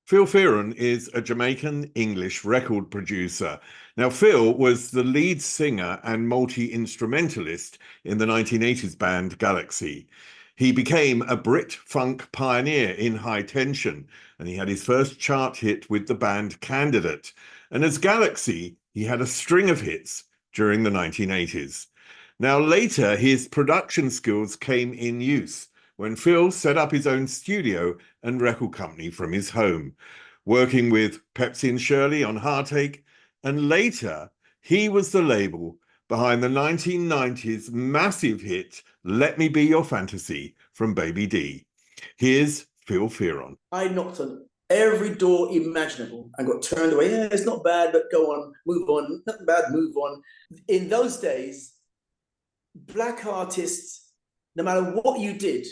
Phil Fearon is a Jamaican English record producer. Now, Phil was the lead singer and multi-instrumentalist in the 1980s band Galaxy. He became a Brit Funk pioneer in high tension, and he had his first chart hit with the band Candidate. And as Galaxy, he had a string of hits during the 1980s. Now, later, his production skills came in use when Phil set up his own studio and record company from his home, working with Pepsi and Shirlie on Heartache, and later he was the label behind the 1990s massive hit Let Me Be Your Fantasy from Baby D. Here's Phil Fearon. I knocked on every door imaginable and got turned away. Yeah, it's not bad, but go on, move on. Nothing bad, move on. In those days, Black artists, no matter what you did,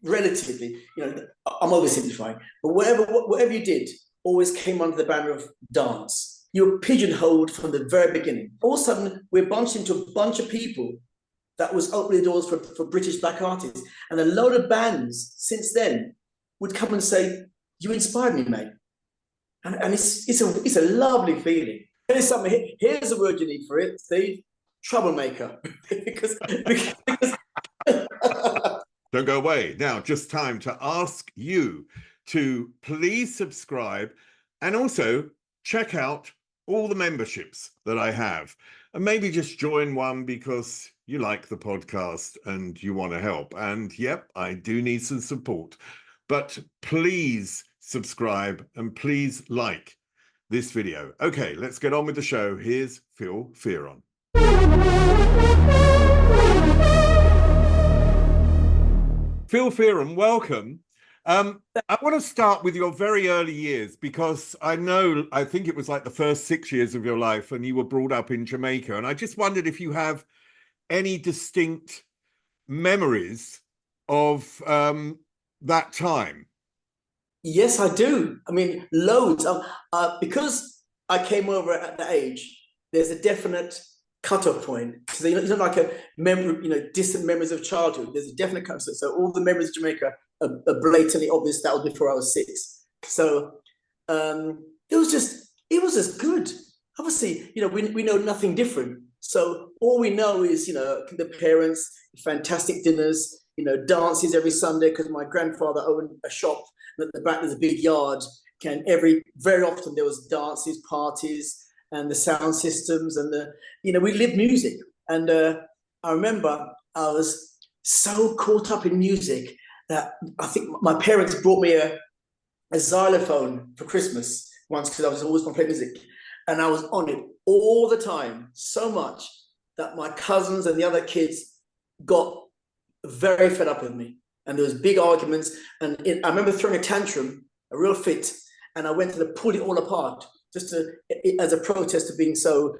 relatively, I'm oversimplifying, but whatever you did always came under the banner of dance. You were pigeonholed from the very beginning. All of a sudden, we're bunched into a bunch of people that was opening the doors for British Black artists. And a load of bands since then would come and say, you inspired me, mate. And it's a lovely feeling. Here's a word you need for it, Steve. Troublemaker. because Don't go away. Now, just time to ask you to please subscribe and also check out all the memberships that I have. And maybe just join one because you like the podcast and you want to help. And yep, I do need some support. But please subscribe and please like this video. Okay, let's get on with the show. Here's Phil Fearon. Phil Fearon, welcome. I want to start with your very early years because I think it was like the first 6 years of your life and you were brought up in Jamaica. And I just wondered if you have any distinct memories of that time. Yes, I do. I mean, loads. Because I came over at that age, there's a definite cut-off point. So it's not like a memory, distant memories of childhood. There's a definite cut-off. So all the memories of Jamaica are blatantly obvious. That was before I was 6. So it was just good. Obviously, we know nothing different. So all we know is, the parents, fantastic dinners, dances every Sunday because my grandfather owned a shop. And at the back there's a big yard. And very often there was dances, parties, and the sound systems, and we lived music. And I remember I was so caught up in music that I think my parents brought me a xylophone for Christmas once because I was always going to play music. And I was on it all the time, so much that my cousins and the other kids got very fed up with me. And there was big arguments. And I remember throwing a tantrum, a real fit, and I went to pull it all apart just as a protest of being so,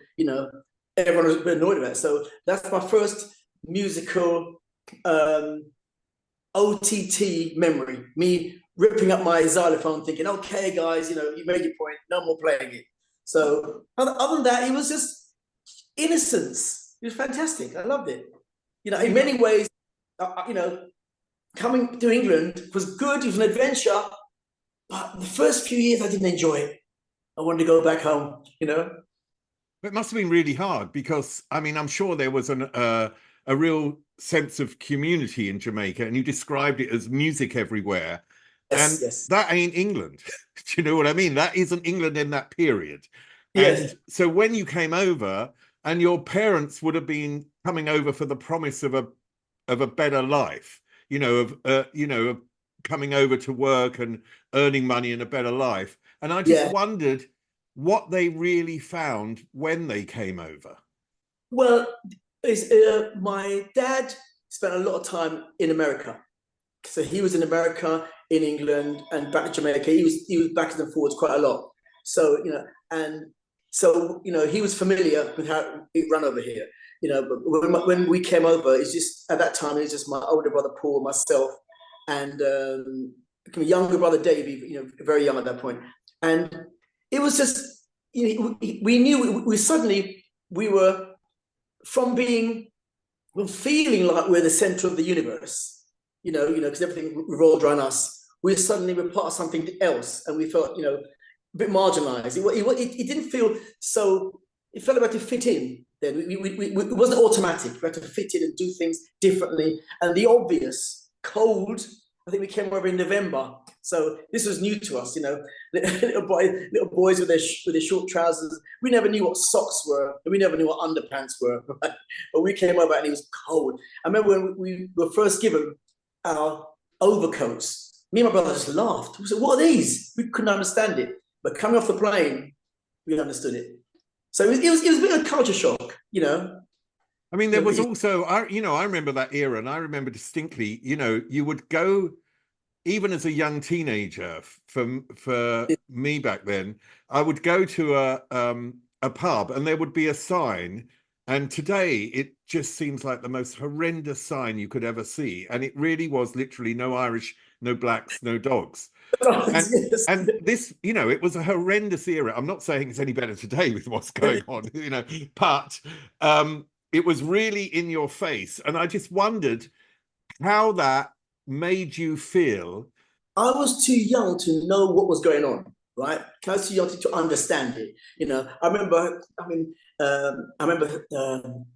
everyone was a bit annoyed about it. So that's my first musical OTT memory, me ripping up my xylophone thinking, okay, guys, you made your point, no more playing it. So other than that, it was just innocence. It was fantastic. I loved it. In many ways, coming to England was good. It was an adventure. But the first few years, I didn't enjoy it. I wanted to go back home, It must have been really hard because, I'm sure there was a real sense of community in Jamaica, and you described it as music everywhere. Yes, and that ain't England. Do you know what I mean? That isn't England in that period. Yes. And so when you came over, and your parents would have been coming over for the promise of a better life, of coming over to work and earning money in a better life. And I just wondered what they really found when they came over. Well, my dad spent a lot of time in America. So he was in America, in England, and back to Jamaica. He was backwards and forwards quite a lot. So, he was familiar with how it ran over here. But when we came over, it's just, at that time, it was just my older brother, Paul, myself, and my younger brother, Dave, very young at that point. And it was just, we knew we were from feeling like we're the center of the universe, because everything revolved around us. we suddenly were part of something else, and we felt, you know, a bit marginalized. It didn't feel so. It felt like to fit in. Then it wasn't automatic. We had to fit in and do things differently. And the obvious, cold, I think we came over in November, so this was new to us. You know, little boys with their short trousers. We never knew what socks were, and we never knew what underpants were. Right? But we came over and it was cold. I remember when we were first given our overcoats. Me and my brother just laughed. We said, "What are these?" We couldn't understand it. But coming off the plane, we understood it. So it was a bit of a culture shock, you know. I mean, there was also, I remember that era, and I remember distinctly, you know, you would go, even as a young teenager, for me back then, I would go to a pub and there would be a sign, and today it just seems like the most horrendous sign you could ever see. And it really was literally no Irish, no blacks, no dogs. And this, you know, it was a horrendous era. I'm not saying it's any better today with what's going on, you know, but it was really in your face. And I just wondered how that made you feel. I was too young to know what was going on, right? I was too young to understand it. You know, I remember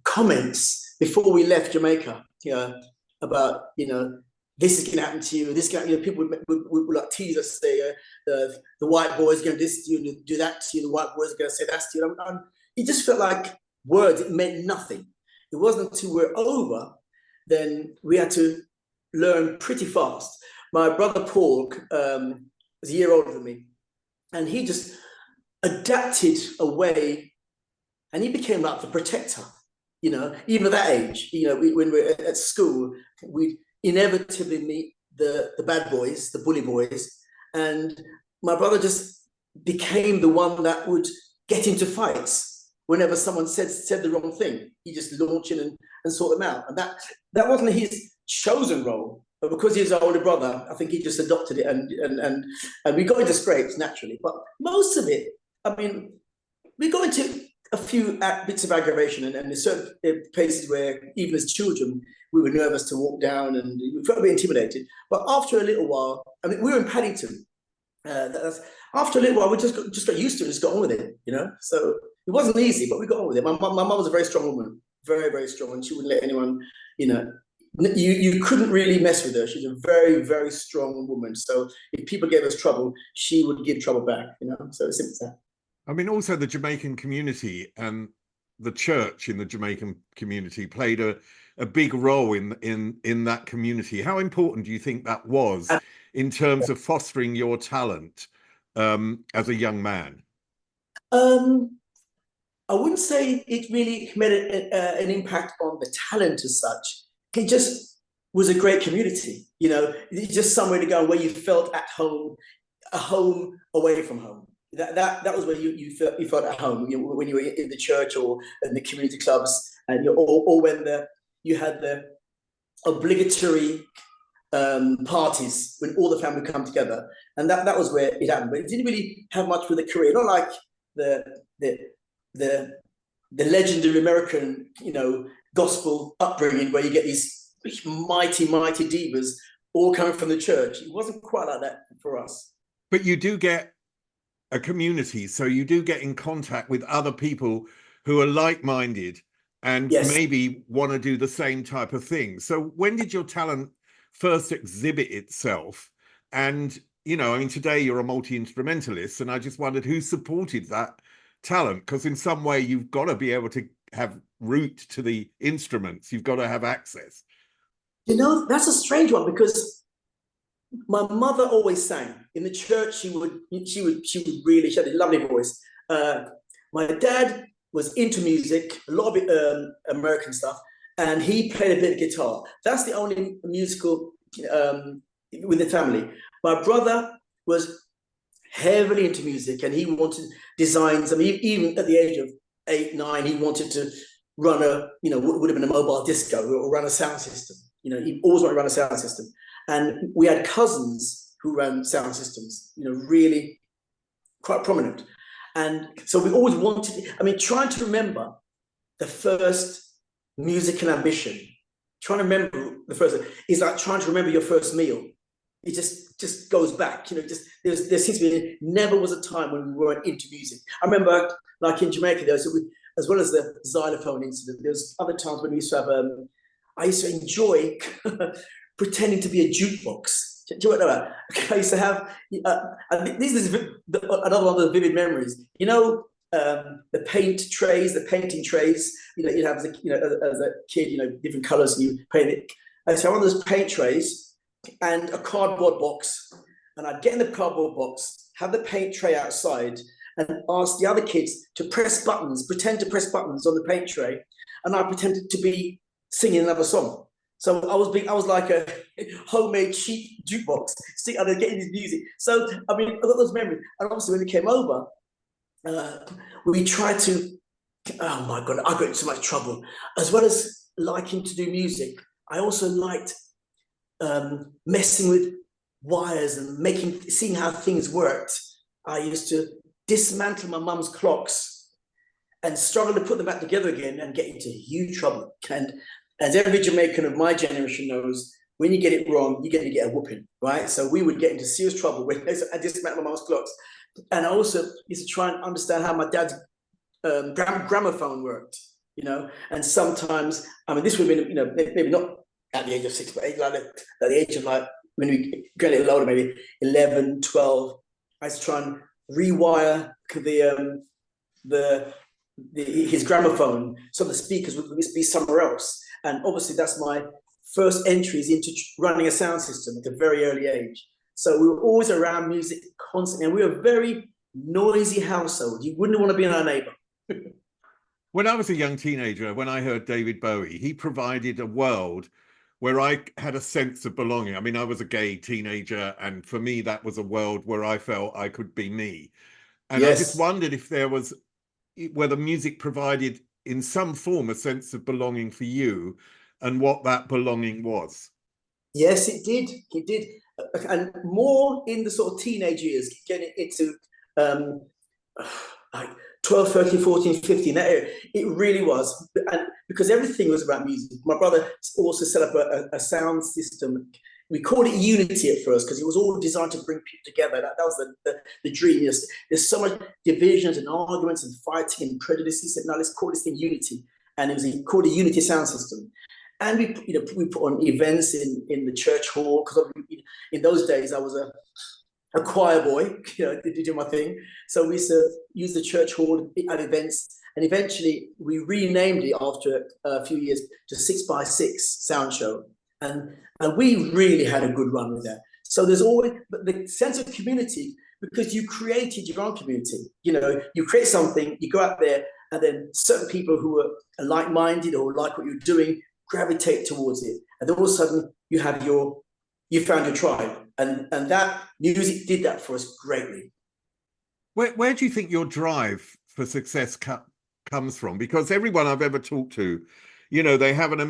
comments before we left Jamaica, you know, about, you know, this is going to happen to you. This going, you know, people would like tease us, say the white boys going to this to you, do that to you. The white boys are going to say that to you. It just felt like words. It meant nothing. It wasn't until we're over, then we had to learn pretty fast. My brother Paul was a year older than me, and he just adapted away, and he became like the protector. You know, even at that age, you know, when we were at school, we'd inevitably meet the bad boys, the bully boys, and my brother just became the one that would get into fights whenever someone said the wrong thing. He just launch in and sort them out, and that wasn't his chosen role, but because he's an older brother, I think he just adopted it, and we got into scrapes naturally. But most of it, I mean, we got into a few bits of aggravation, and there's certain places where even as children we were nervous to walk down, and we felt a bit intimidated. But after a little while, I mean, we were in Paddington. After a little while, we just got used to it, just got on with it, you know. So it wasn't easy, but we got on with it. My mum was a very strong woman, very, very strong, and she wouldn't let anyone, you know. You couldn't really mess with her. She's a very, very strong woman. So if people gave us trouble, she would give trouble back, you know. So it's simple as that. I mean, also the Jamaican community and the church in the Jamaican community played a big role in that community. How important do you think that was in terms of fostering your talent as a young man? I wouldn't say it really made an impact on the talent as such. It just was a great community, you know. It's just somewhere to go where you felt at home, a home away from home. That was where you felt at home, you know, when you were in the church or in the community clubs, and or when you had the obligatory parties when all the family come together, and that was where it happened. But it didn't really have much with a career. Not like the legendary American, you know, gospel upbringing where you get these mighty divas all coming from the church. It wasn't quite like that for us. But you do get a community, so you do get in contact with other people who are like-minded and maybe want to do the same type of thing. So when did your talent first exhibit itself? And, you know, I mean, today you're a multi-instrumentalist, and I just wondered who supported that talent, because in some way you've got to be able to have route to the instruments, you've got to have access. You know, that's a strange one, because my mother always sang in the church. She had a lovely voice. My dad was into music, a lot of it, American stuff, and he played a bit of guitar. That's the only musical with the family. My brother was heavily into music, and he wanted designs. I mean, even at the age of 8, 9, he wanted to run would have been a mobile disco or run a sound system. You know, he always wanted to run a sound system. And we had cousins who ran sound systems, you know, really quite prominent. And so we always wanted, I mean, trying to remember the first musical ambition, trying to remember the first, is like trying to remember your first meal. It just, just goes back. You know, just there seems to be never was a time when we weren't into music. I remember, like in Jamaica, there was, as well as the xylophone incident, there's other times when we used to have. I used to enjoy pretending to be a jukebox. Do you know what I used to have? This is another one of the vivid memories. You know, the painting trays. You know, you have as a kid, you know, different colours, and you paint it. I used to have one of those paint trays and a cardboard box, and I'd get in the cardboard box, have the paint tray outside, and ask the other kids to press buttons, pretend to press buttons on the paint tray, and I pretended to be singing another song. So I was like a homemade cheap jukebox, getting this music. So I mean, I got those memories, and obviously when we came over, we tried to. Oh my God, I got into so much trouble. As well as liking to do music, I also liked messing with wires and seeing how things worked. I used to dismantle my mum's clocks and struggle to put them back together again and get into huge trouble. And as every Jamaican of my generation knows, when you get it wrong, you're going to get a whooping, right? So we would get into serious trouble when I dismantled my mum's clocks. And I also used to try and understand how my dad's gramophone worked, you know. And sometimes, I mean, this would have been, you know, maybe not at the age of 6, but like at the age of, like, when we got a little older, maybe 11, 12, I used to try and rewire his gramophone so the speakers would be somewhere else. And obviously that's my first entries into running a sound system at a very early age. So we were always around music constantly, and we were a very noisy household. You wouldn't want to be our neighbor. When I was a young teenager, when I heard David Bowie, he provided a world where I had a sense of belonging. I mean, I was a gay teenager, and for me, that was a world where I felt I could be me. And yes. I just wondered if whether music provided in some form a sense of belonging for you, and what that belonging was. Yes, it did. It did. And more in the sort of teenage years, getting into like 12, 13, 14, 15, that area, it really was. And because everything was about music. My brother also set up a sound system. We called it Unity at first because it was all designed to bring people together. That was the dream. There's so much divisions and arguments and fighting and prejudice. He said, no, let's call this thing Unity. And it was called a Unity sound system. And we put on events in the church hall, because in those days I was a choir boy, do my thing. So we used to use the church hall at events, and eventually we renamed it after a few years to 6x6 Sound Show, and we really had a good run with that. So there's always the sense of community, because you created your own community. You create something, you go out there, and then certain people who are like-minded or like what you're doing gravitate towards it, and then all of a sudden you found your tribe, and that music did that for us greatly. Where do you think your drive for success comes from? Because everyone I've ever talked to, they have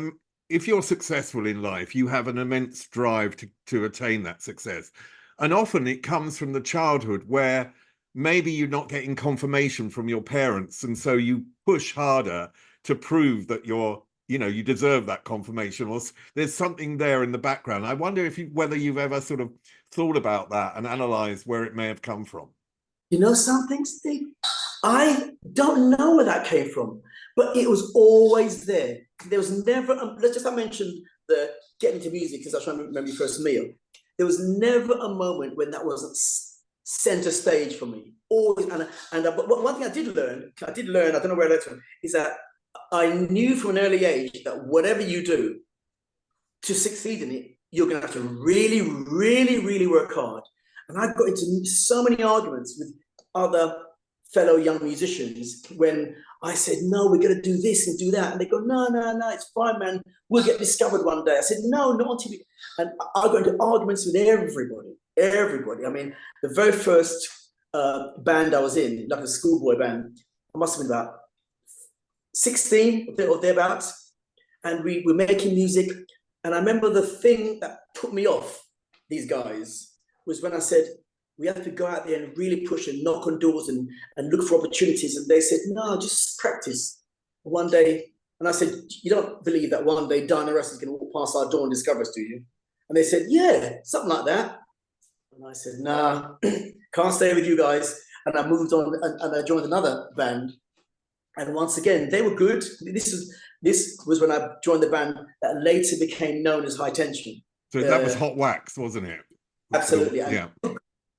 if you're successful in life, you have an immense drive to attain that success, and often it comes from the childhood where maybe you're not getting confirmation from your parents, and so you push harder to prove that you deserve that confirmation, or there's something there in the background. I wonder whether you've ever sort of thought about that and analysed where it may have come from. You know something, Steve? I don't know where that came from, but it was always there. There was never, I mentioned the getting into music because I was trying to remember your first meal. There was never a moment when that wasn't center stage for me. Always, but one thing I did learn, I don't know where I learned from, is that I knew from an early age that whatever you do to succeed in it, you're going to have to really, really, really work hard. And I got into so many arguments with other fellow young musicians when I said, no, we're going to do this and do that. And they go, no, it's fine, man. We'll get discovered one day. I said, no, not until we... And I got into arguments with everybody. I mean, the very first band I was in, like a schoolboy band, I must have been about 16 or thereabouts, and we were making music. And I remember the thing that put me off these guys was when I said, we have to go out there and really push and knock on doors and look for opportunities. And they said, no, just practice. One day, and I said, you don't believe that one day Diana Ross is going to walk past our door and discover us, do you? And they said, yeah, something like that. And I said, nah, can't stay with you guys. And I moved on and I joined another band. And once again, they were good. This was when I joined the band that later became known as High Tension. So that was Hot Wax, wasn't it? Absolutely. Yeah.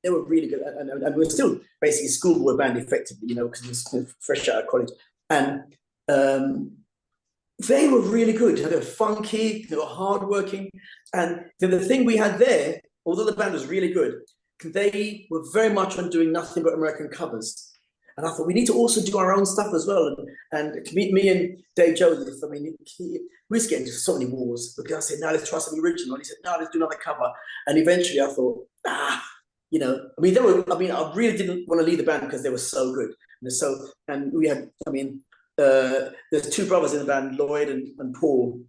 They were really good. And we were still basically a schoolboy band effectively, because we were fresh out of college. And they were really good. They were funky, they were hardworking. And the thing we had there, although the band was really good, they were very much on doing nothing but American covers. And I thought we need to also do our own stuff as well. And me and Dave Joseph, I mean, we used to get into so many wars because I said, no, let's try something original. And he said, no, let's do another cover. And eventually I thought, I really didn't want to leave the band because they were so good. And we had, there's two brothers in the band, Lloyd and Paul.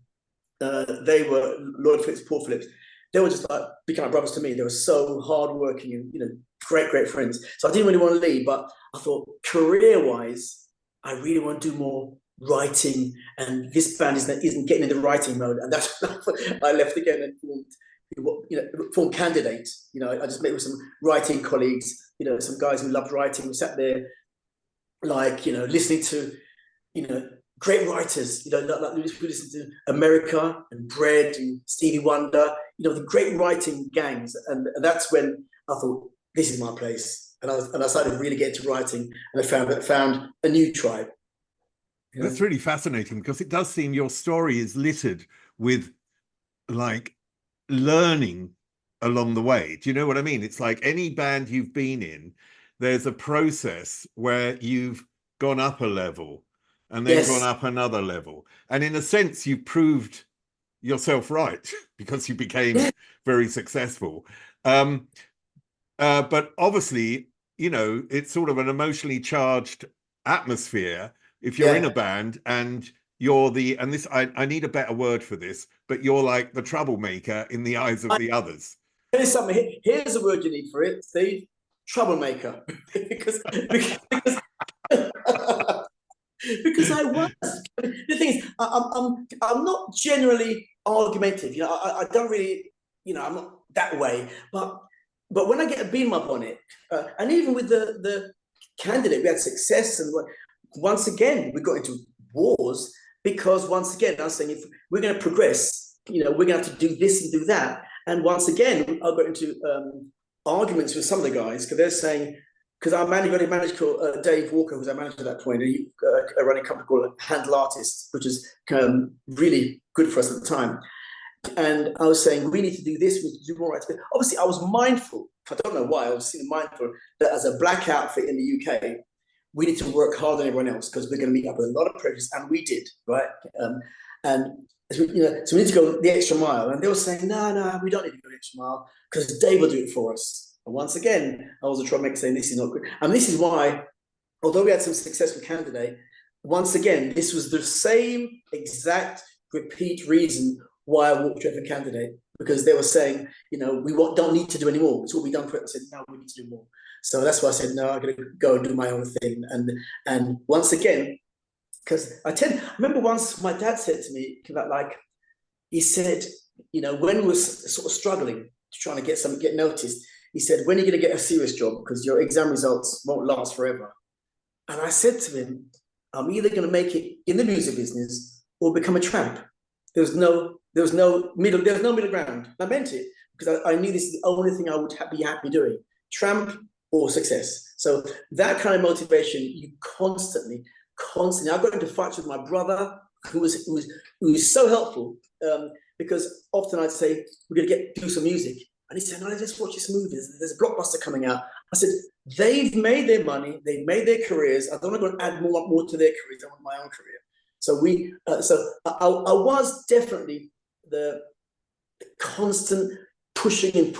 They were Lloyd Phillips, Paul Phillips. They were just like became like brothers to me. They were so hardworking and great friends. So I didn't really want to leave, but I thought career-wise, I really want to do more writing, and this band isn't getting in the writing mode, and that's I left again and formed Candidate. I just met with some writing colleagues, some guys who loved writing. We sat there, listening to, great writers, like we listened to America and Bread and Stevie Wonder, the great writing gangs. And that's when I thought, this is my place. And I started really getting to writing, and I found a new tribe. That's really fascinating, because it does seem your story is littered with learning along the way. Do you know what I mean? It's like any band you've been in, there's a process where you've gone up a level and then gone up another level. And in a sense, you proved yourself right because you became very successful. But obviously, it's sort of an emotionally charged atmosphere if you're in a band and you're I need a better word for this, but you're like the troublemaker in the eyes of the others. Here's a word you need for it, Steve. Troublemaker. because I was. The thing is, I'm not generally argumentative. I don't really, I'm not that way. But when I get a beam up on it, and even with the Candidate, we had success, and once again we got into wars because once again I was saying, if we're going to progress, we're going to have to do this and do that. And once again, I got into arguments with some of the guys because they're saying, because our manager called Dave Walker, who was our manager at that point, he running a company called Handle Artists, which is really good for us at the time. And I was saying, we need to do this, we need to do more. Obviously, I was mindful, I don't know why, I was mindful that as a black outfit in the UK, we need to work harder than everyone else because we're going to meet up with a lot of pressures, and we did, right? And so we need to go the extra mile. And they were saying, no, we don't need to go the extra mile because Dave will do it for us. And once again, I was a troublemaker saying this is not good. And this is why, although we had some success with Candidate, once again, this was the same exact repeat reason why I walked away from Candidate, because they were saying, we don't need to do any more. It's all we done for it. I said, no, we need to do more. So that's why I said, no, I'm going to go and do my own thing. And once again, because I remember once my dad said to me, he said, when we were sort of struggling, trying to get noticed, he said, when are you going to get a serious job? Because your exam results won't last forever. And I said to him, I'm either going to make it in the music business or become a tramp. There was no middle ground. And I meant it because I knew this is the only thing I would be happy doing, tramp or success. So that kind of motivation, you constantly, I got into fights with my brother, who was so helpful, because often I'd say, we're going to do some music. And he said, no, let's watch this movie. There's a blockbuster coming out. I said, they've made their money, they've made their careers. I don't want to go and add more to their careers. I want my own career. So I was definitely the constant pushing,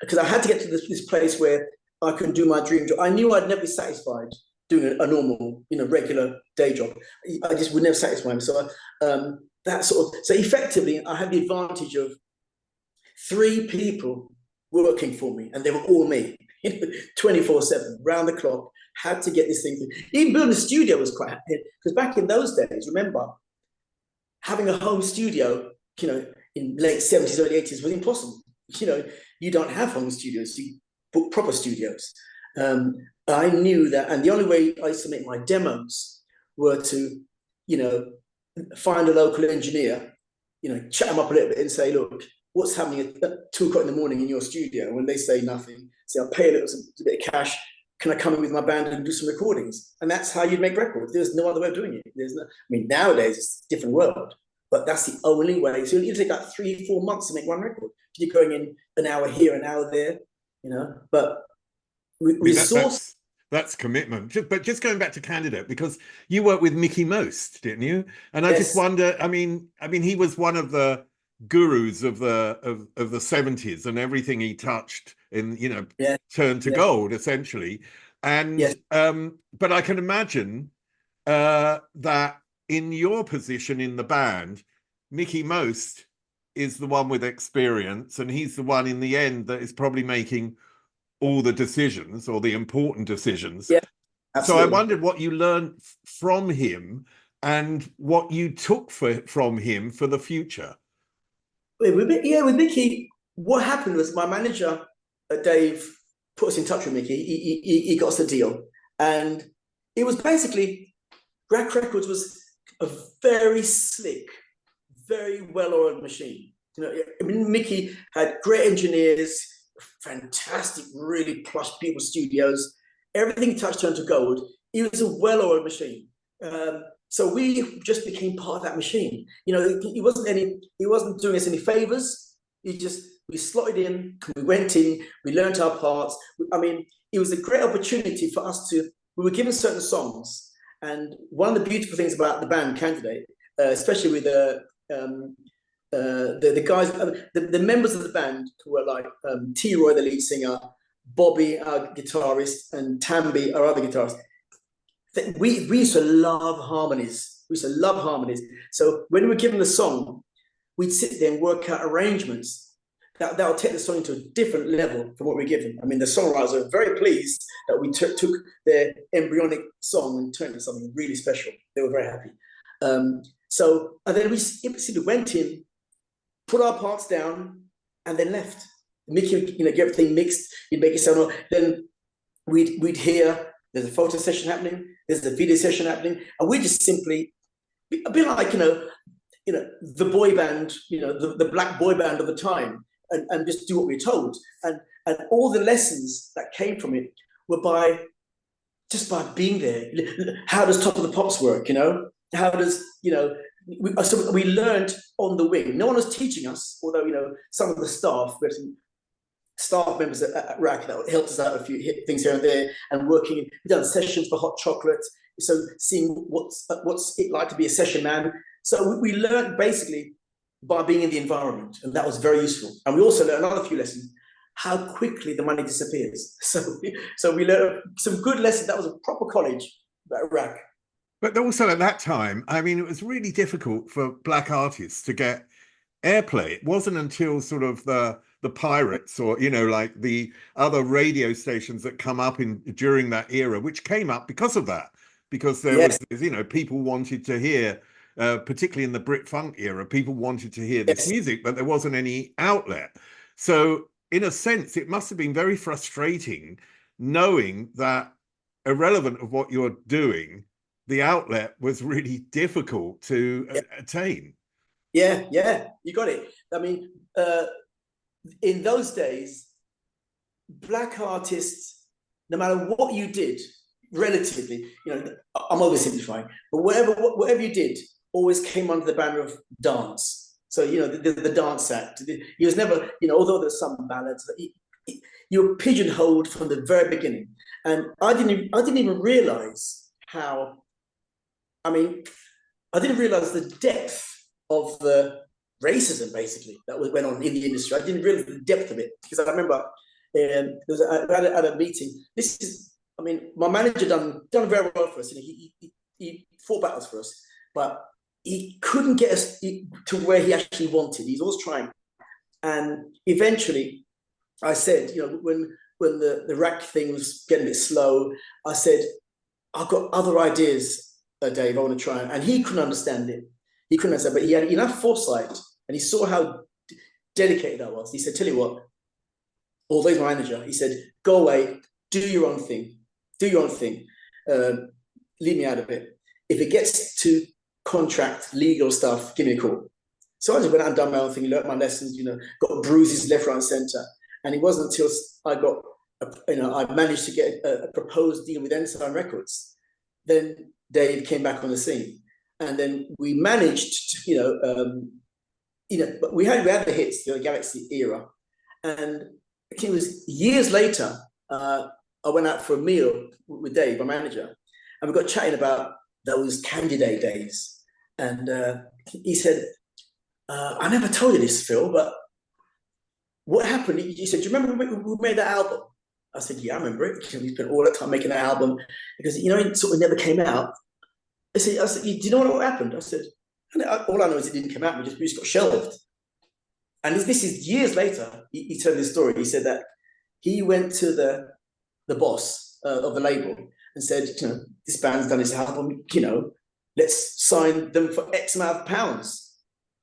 because I had to get to this place where I can do my dream job. I knew I'd never be satisfied doing a normal, regular day job. I just would never satisfy me. So so effectively, I had the advantage of 3 people working for me, and they were all me, 24/7, round the clock. Had to get this thing through. Even building a studio was quite happy, because back in those days, remember, having a home studio, in late 70s, early 80s was impossible. You don't have home studios. You book proper studios. I knew that, and the only way I used to make my demos were to, find a local engineer, chat them up a little bit and say, look, what's happening at 2 o'clock in the morning in your studio? When they say nothing, say, I'll pay a bit of cash. Can I come in with my band and do some recordings? And that's how you'd make records. There's no other way of doing it. Nowadays it's a different world, but that's the only way. So you take like 3-4 months to make one record. You're going in an hour here, an hour there, but resource. That's commitment. But just going back to Candidate, because you worked with Mickey Most, didn't you? And I just wonder, I mean, he was one of the gurus of the 70s, and everything he touched turned to gold, essentially. And but I can imagine that in your position in the band, Mickey Most is the one with experience, and he's the one in the end that is probably making all the decisions, or the important decisions. Yeah, absolutely. So I wondered what you learned from him and what you took from him for the future. With Mickey, what happened was my manager, Dave, put us in touch with Mickey. He got us the deal. And it was basically, Rack Records was a very slick, very well-oiled machine. Mickey had great engineers, fantastic, really plush people studios. Everything he touched turned to gold. It was a well-oiled machine. So we just became part of that machine. He wasn't doing us any favors. We slotted in, we went in, we learned our parts. It was a great opportunity for us we were given certain songs. And one of the beautiful things about the band Candidate, especially with the guys, the members of the band who were like T-Roy, the lead singer, Bobby, our guitarist, and Tambi, our other guitarist. We used to love harmonies. So when we were given the song, we'd sit there and work out arrangements that would take the song to a different level from what we were given. The songwriters were very pleased that we took their embryonic song and turned it into something really special. They were very happy. And then we simply went in, put our parts down, and then left. Mickey would, get everything mixed. He'd make it sound. Then we'd hear there's a photo session happening, there's a video session happening, and we just simply a bit like the boy band, the black boy band of the time, and just do what we're told. And all the lessons that came from it were by being there. How does Top of the Pops work? How does so we learned on the wing. No one was teaching us, although some of the staff, we had some staff members at Rack that helped us out a few things here and there, and working. We've done sessions for Hot Chocolate, so seeing what's it like to be a session man. So we learned basically by being in the environment, and that was very useful. And we also learned another few lessons: how quickly the money disappears. So we learned some good lessons. That was a proper college at Rack. But also at that time, it was really difficult for black artists to get airplay. It wasn't until sort of the Pirates, or like the other radio stations that come up during that era, which came up because of that, because there was people wanted to hear, particularly in the Brit Funk era, people wanted to hear this music, but there wasn't any outlet. So in a sense, it must have been very frustrating knowing that, irrelevant of what you're doing, the outlet was really difficult to attain. Yeah, you got it. In those days, black artists, no matter what you did, relatively, I'm oversimplifying, but whatever you did, always came under the banner of dance. So the dance act. He was never, although there's some ballads, you were pigeonholed from the very beginning. And I didn't even realize how. I didn't realize the depth of the racism, basically, that went on in the industry. I didn't realize the depth of it, because I remember at a meeting. This is, my manager done very well for us. He fought battles for us, but he couldn't get us to where he actually wanted. He's always trying, and eventually, I said, when the Rack thing was getting a bit slow, I said, I've got other ideas, Dave. I want to try, and he couldn't understand it. He couldn't understand, but he had enough foresight, and he saw how dedicated I was. He said, "Tell you what," although he's my manager, he said, go away, do your own thing, leave me out of it. If it gets to contract, legal stuff, give me a call. So I just went out and done my own thing, learned my lessons, got bruises left, right, and center. And it wasn't until I managed to get a proposed deal with Ensign Records, then Dave came back on the scene. And then we managed to, but we had the hits, the Galaxy era. And it was years later, I went out for a meal with Dave, my manager, and we got chatting about those candidate days. And he said, I never told you this, Phil, but what happened? He said, do you remember we made that album? I said, yeah, I remember it. We spent all that time making that album because, it sort of never came out. I said, do you know what happened? I said, all I know is it didn't come out. We just got shelved. And this is years later. He told this story. He said that he went to the boss of the label and said, this band's done this album, let's sign them for X amount of pounds.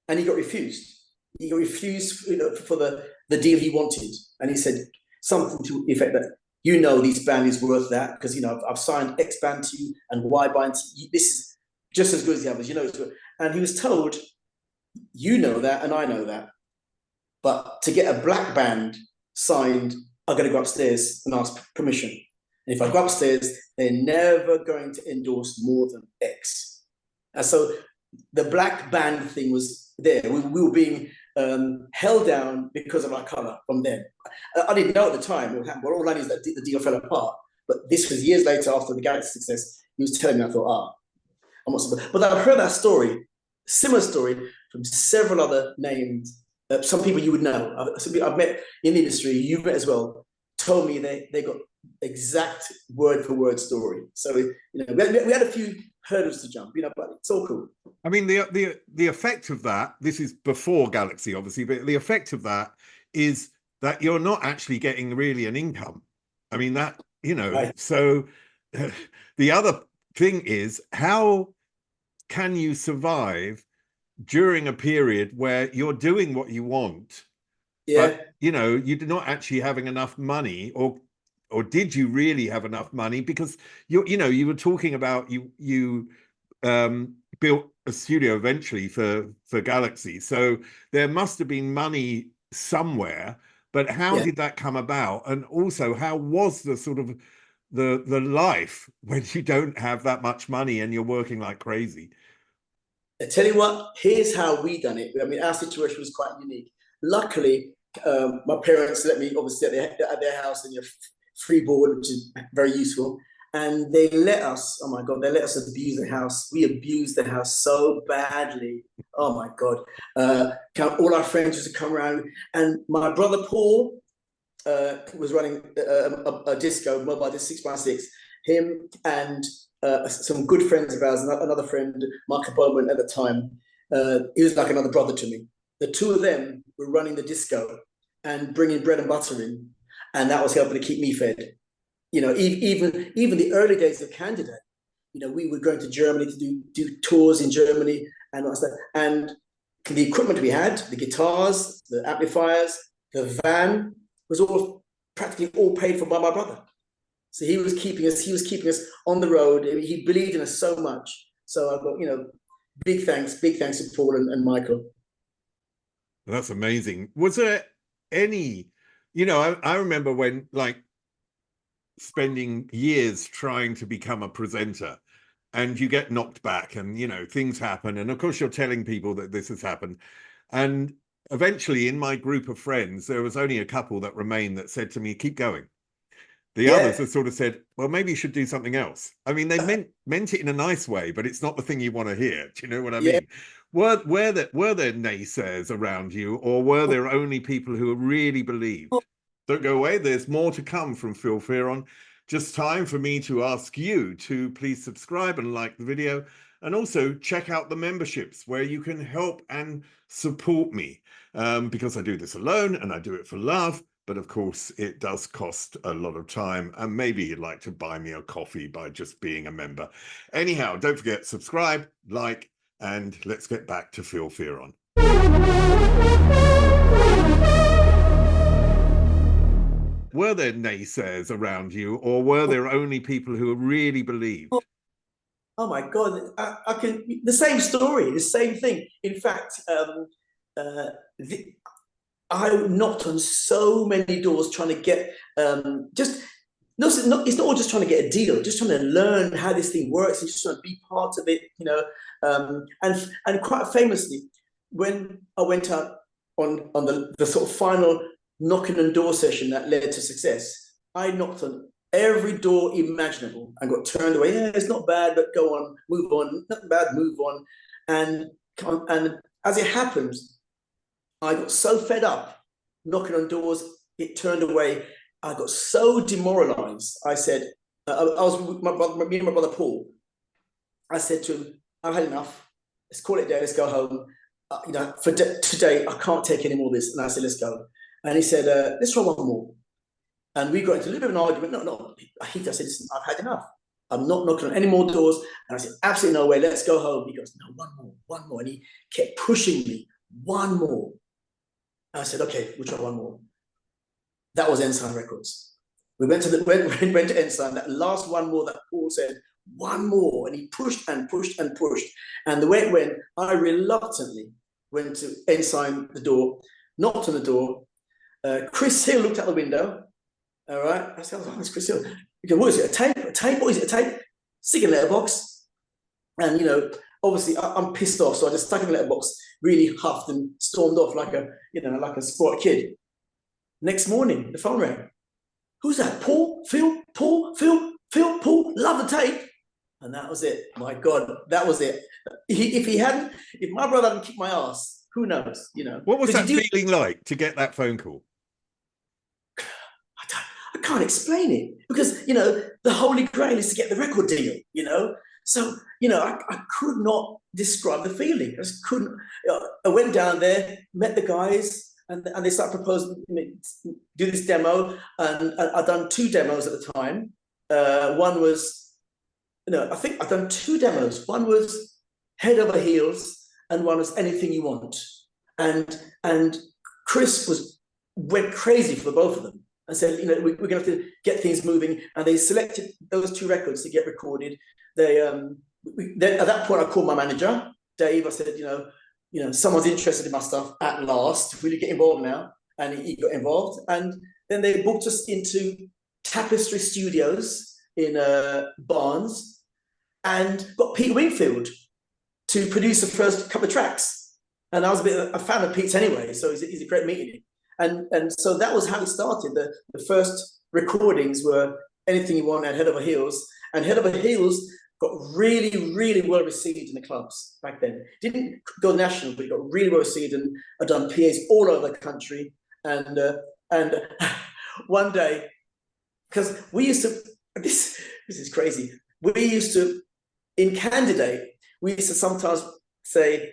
And he got refused. He got refused for the deal he wanted. And he said something to the effect that, this band is worth that because, I've signed X band to you and Y band to you. This is just as good as the others, it's good. And he was told, that and I know that. But to get a black band signed, I'm going to go upstairs and ask permission. And if I go upstairs, they're never going to endorse more than X. And so the black band thing was there. We were being held down because of our color from them. I didn't know at the time what happened. All I knew is that the deal fell apart. But this was years later after the Galaxy success. He was telling me, I thought, I'm not surprised. But I've heard that story, similar story, from several other names. Some people you would know. I've met in the industry, you've met as well, told me they got exact word for word story. So we had a few hurdles to jump, but it's all cool. I mean, the effect of that, this is before Galaxy, obviously, but the effect of that is that you're not actually getting really an income. I mean, that, right. So the other thing is, how can you survive during a period where you're doing what you want, but you're not actually having enough money, or did you really have enough money? Because you were talking about you built a studio eventually for Galaxy, so there must have been money somewhere. But how did that come about? And also, how was the sort of the life when you don't have that much money and you're working like crazy? I tell you what, here's how we done it. I mean, our situation was quite unique. Luckily, my parents let me obviously at their house and free board, which is very useful. And they let us, oh my God, they let us abuse the house. We abused the house so badly. Oh my God. All our friends used to come around. And my brother Paul was running a disco, mobile disc 6x6. Him and some good friends of ours, another friend, Michael Bowman at the time, he was like another brother to me. The two of them were running the disco and bringing bread and butter in, and that was helping to keep me fed. Even the early days of Candidate, we were going to Germany to do tours in Germany and all that stuff. And the equipment we had, the guitars, the amplifiers, the van, was all practically all paid for by my brother. So he was keeping us on the road. He believed in us so much. So I've got, big thanks to Paul and Michael. That's amazing. Was there any, I remember when, spending years trying to become a presenter, and you get knocked back and, things happen. And of course you're telling people that this has happened. And eventually in my group of friends, there was only a couple that remained that said to me, keep going. The others have sort of said, well, maybe you should do something else. I mean, they meant it in a nice way, but it's not the thing you want to hear. Do you know what I mean? Were there naysayers around you, or were there only people who really believed? Don't go away. There's more to come from Phil Fearon. Just time for me to ask you to please subscribe and like the video, and also check out the memberships where you can help and support me, because I do this alone and I do it for love. But of course, it does cost a lot of time, and maybe you'd like to buy me a coffee by just being a member. Anyhow, don't forget, subscribe, like, and let's get back to Phil Fearon. were there naysayers around you, or were there only people who really believed? Oh my God, I can, the same story, the same thing. In fact, I knocked on so many doors trying to get no, it's not all just trying to get a deal, just trying to learn how this thing works and just trying to be part of it, you know. And quite famously, when I went out on the sort of final knocking on door session that led to success, I knocked on every door imaginable and got turned away. Yeah, it's not bad, but go on, move on. Not bad, move on. And as it happens, I got so fed up knocking on doors, it turned away. I got so demoralized. I said, I was with me and my brother Paul. I said to him, I've had enough. Let's call it a day. Let's go home. You know, for today, I can't take any more of this. And I said, let's go. And he said, let's try one more. And we got into a little bit of an argument. No. I said, listen, I've had enough. I'm not knocking on any more doors. And I said, absolutely no way. Let's go home. He goes, no, one more. And he kept pushing me, one more. And I said, okay, we'll try one more. That was Ensign Records. We went to Ensign. That last one more that Paul said, one more. And he pushed and pushed and pushed. And the way it went, I reluctantly went to Ensign the door, knocked on the door. Chris Hill looked out the window. All right. I said, oh, it's Chris Hill. He goes, what is it? A tape? A tape? What is it? A tape? Stick in a letterbox. And, you know, obviously I'm pissed off. So I just stuck in the letterbox, really huffed and stormed off like a sport kid. Next morning, the phone rang. Who's that? Paul? Phil? Paul? Phil? Love the tape. And that was it. My God, that was it. If my brother hadn't kicked my ass, who knows? You know. What was that feeling like to get that phone call? I can't explain it because, you know, the holy grail is to get the record deal, you know. So, you know, I could not describe the feeling. I just couldn't. I went down there, met the guys. And they started proposing do this demo, and I'd done 2 demos at the time. One was, you know, I think I'd done 2 demos. One was Head Over Heels, and one was Anything You Want. And Chris went crazy for both of them and said, you know, we're going to have to get things moving. And they selected those 2 records to get recorded. They at that point I called my manager, Dave. I said, you know, someone's interested in my stuff at last. Will you get involved now? And he got involved. And then they booked us into Tapestry Studios in Barnes and got Pete Wingfield to produce the first couple of tracks. And I was a fan of Pete's anyway, so he's a great meeting. And so that was how it started. The first recordings were Anything You Want and Head Over Heels. And Head Over Heels got really, really well received in the clubs back then. Didn't go national, but it got really well received, and I've done PAs all over the country. And one day, because we used to, this is crazy. We used to, in Candidate, we used to sometimes say,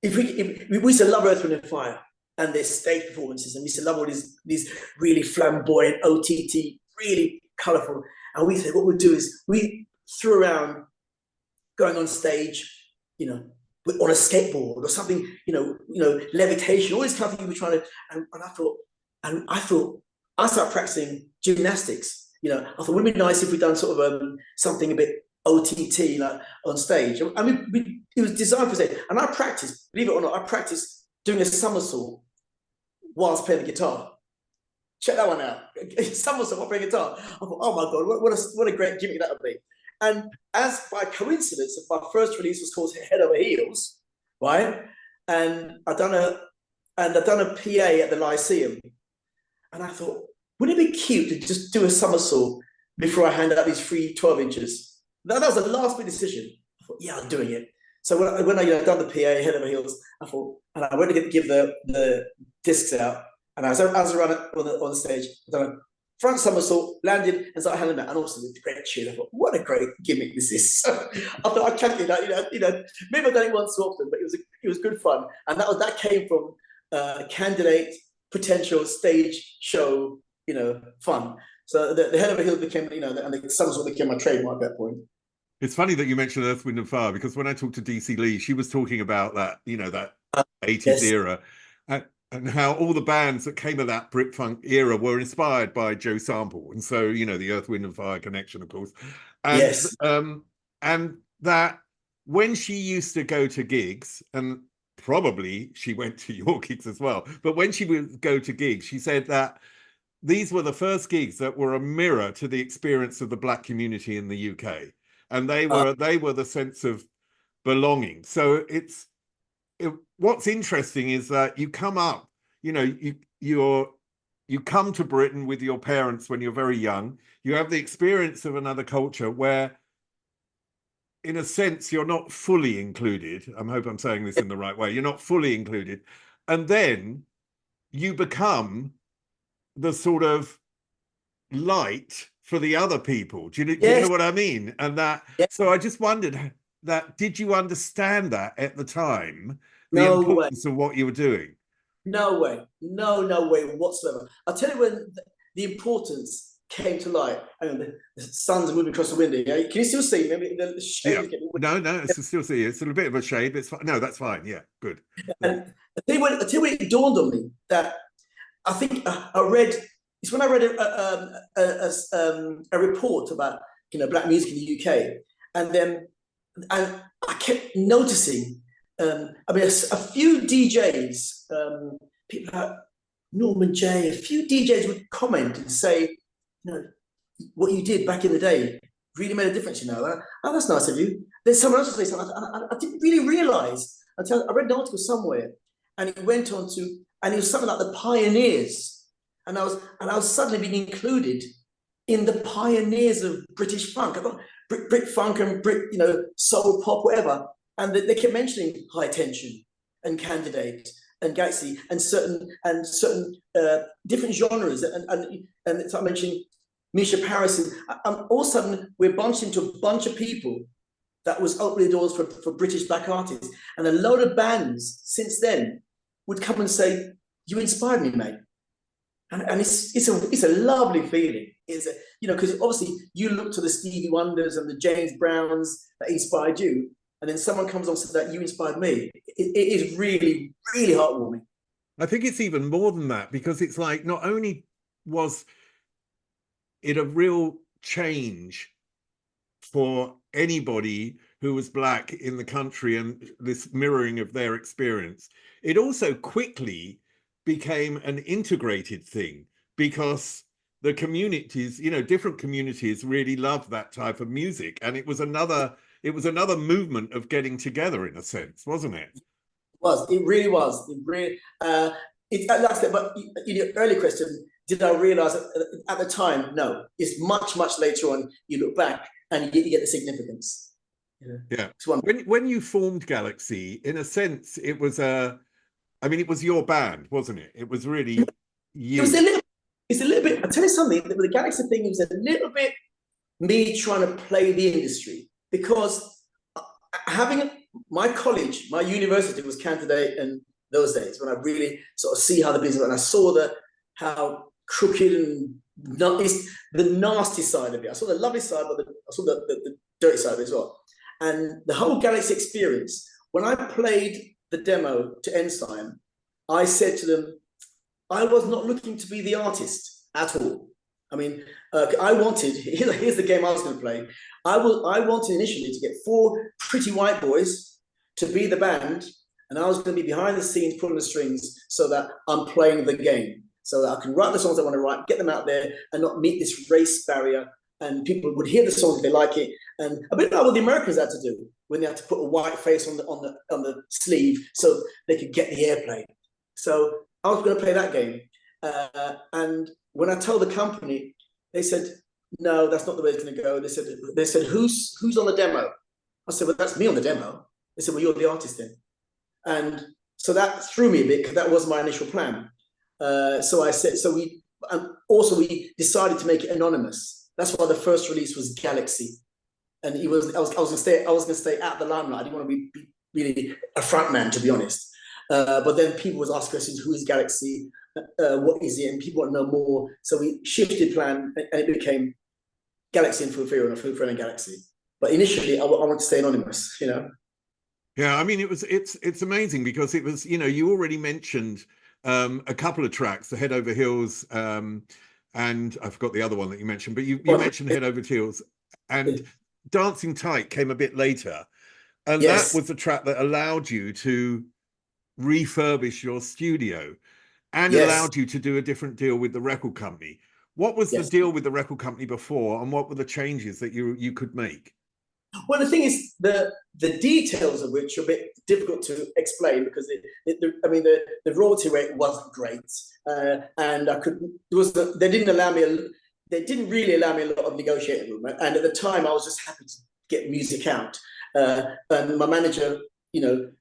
we used to love Earth, Wind and Fire and their stage performances, and we used to love all these really flamboyant OTT, really colourful. And we said, what we'll do is we threw around going on stage, you know, on a skateboard or something, you know, levitation, all these kind of things we were trying to, and I thought, I started practicing gymnastics, you know. I thought, wouldn't it be nice if we'd done sort of something a bit OTT, like on stage. I mean, it was designed for stage. And I practiced, believe it or not, I practiced doing a somersault whilst playing the guitar. Check that one out. Somersault while playing guitar. I thought, oh my God, what a great gimmick that would be. And as by coincidence, my first release was called Head Over Heels, right? And I'd done a PA at the Lyceum. And I thought, wouldn't it be cute to just do a somersault before I hand out these free 12 inches? That was the last big decision. I thought, yeah, I'm doing it. So when I done the PA, Head Over Heels, I thought, and I went to give the discs out. And as I was around on the stage, I done a front somersault, landed, and started handing out, and also with the great tune. I thought, what a great gimmick this is. So I thought I can't do that, you know, maybe I've done it once so often, but it was good fun. And that came from Candidate, potential stage show, you know, fun. So the Head Over Heels became, you know, and the somersault became my trademark at that point. It's funny that you mentioned Earth, Wind and Fire, because when I talked to DC Lee, she was talking about that, you know, that 80s era. and how all the bands that came of that Brit Funk era were inspired by Joe Sample, and so you know the Earth, Wind and Fire connection, of course, Yes. And that when she used to go to gigs, and probably she went to your gigs as well, but when she would go to gigs, she said that these were the first gigs that were a mirror to the experience of the Black community in the UK, and they were the sense of belonging. So what's interesting is that you come up, you know, you come to Britain with your parents when you're very young. You have the experience of another culture where, in a sense, you're not fully included. I hope I'm saying this in the right way. You're not fully included. And then you become the sort of light for the other people. Do you know what I mean? And that, so I just wondered that, did you understand that at the time? The importance of what you were doing? No way. No way whatsoever. I'll tell you when the importance came to light. I mean, the sun's moving across the window. Yeah? Can you still see? Maybe the shade is getting... No, it's still see. It's a little bit of a shade. It's fine. No, that's fine. Yeah, good. And I tell you when it dawned on me that I think I read... It's when I read a report about, you know, Black music in the UK, and then I kept noticing... I mean, a few DJs, people like Norman J, a few DJs would comment and say, you know, what you did back in the day really made a difference, you know. Oh, that's nice of you. Then someone else would say something. I didn't really realise until I read an article somewhere, and it went on to, and it was something like the pioneers, and I was suddenly being included in the pioneers of British funk. I thought Brit Funk and Brit, you know, soul pop, whatever. And they kept mentioning High Tension and Candidate and Galaxy and certain different genres. And so I mentioned Misha Paris. And all of a sudden, we're bunched into a bunch of people that was opening doors for British Black artists. And a load of bands since then would come and say, "You inspired me, mate." And it's a lovely feeling. You know, because obviously you look to the Stevie Wonders and the James Browns that inspired you. And then someone comes on and says that you inspired me. It is really, really heartwarming. I think it's even more than that, because it's like, not only was it a real change for anybody who was Black in the country and this mirroring of their experience, it also quickly became an integrated thing, because the communities, you know, different communities really loved that type of music. And it was another movement of getting together, in a sense, wasn't it? It really was. It really, like I said, but in your early question, did I realize at the time? No, it's much, much later on. You look back and you get the significance. Yeah. When you formed Galaxy, in a sense, it was it was your band, wasn't it? It was really you. It's a little bit, I'll tell you something, the Galaxy thing was a little bit me trying to play the industry, because having my college, my university was Candidate in those days, when I really sort of see how the business, and I saw how crooked and the nasty side of it. I saw the lovely side, but I saw the dirty side of it as well. And the whole Galaxy experience, when I played the demo to Ensign, I said to them, I was not looking to be the artist at all. I mean, I wanted, here's the game I was going to play. I wanted initially to get 4 pretty white boys to be the band, and I was going to be behind the scenes pulling the strings, so that I'm playing the game, so that I can write the songs I want to write, get them out there, and not meet this race barrier, and people would hear the songs if they like it. And a bit like what the Americans had to do when they had to put a white face on the sleeve so they could get the airplay. So I was going to play that game. And when I told the company, they said, no, that's not the way it's going to go. They said, who's on the demo? I said, well, that's me on the demo. They said, well, you're the artist then. And so that threw me a bit, because that was my initial plan. So I said, we decided to make it anonymous. That's why the first release was Galaxy. And I was going to stay out the limelight. I didn't want to be really a front man, to be honest. But then people would ask questions, who is Galaxy? What is it? And people want to know more. So we shifted plan, and it became Galaxy and Phil Fearon, or Phil Fearon and Galaxy. But initially, I wanted to stay anonymous, you know? Yeah, I mean, it's amazing, because it was, you know, you already mentioned a couple of tracks, the Head Over Heels, and I forgot the other one that you mentioned, but you mentioned Head Over Heels, and Dancing Tight came a bit later. And that was the track that allowed you to refurbish your studio and allowed you to do a different deal with the record company. What was the deal with the record company before, and what were the changes that you could make? Well, the thing is, the details of which are a bit difficult to explain, because the royalty rate wasn't great, and I couldn't. They didn't really allow me a lot of negotiating room, and at the time I was just happy to get music out, and my manager,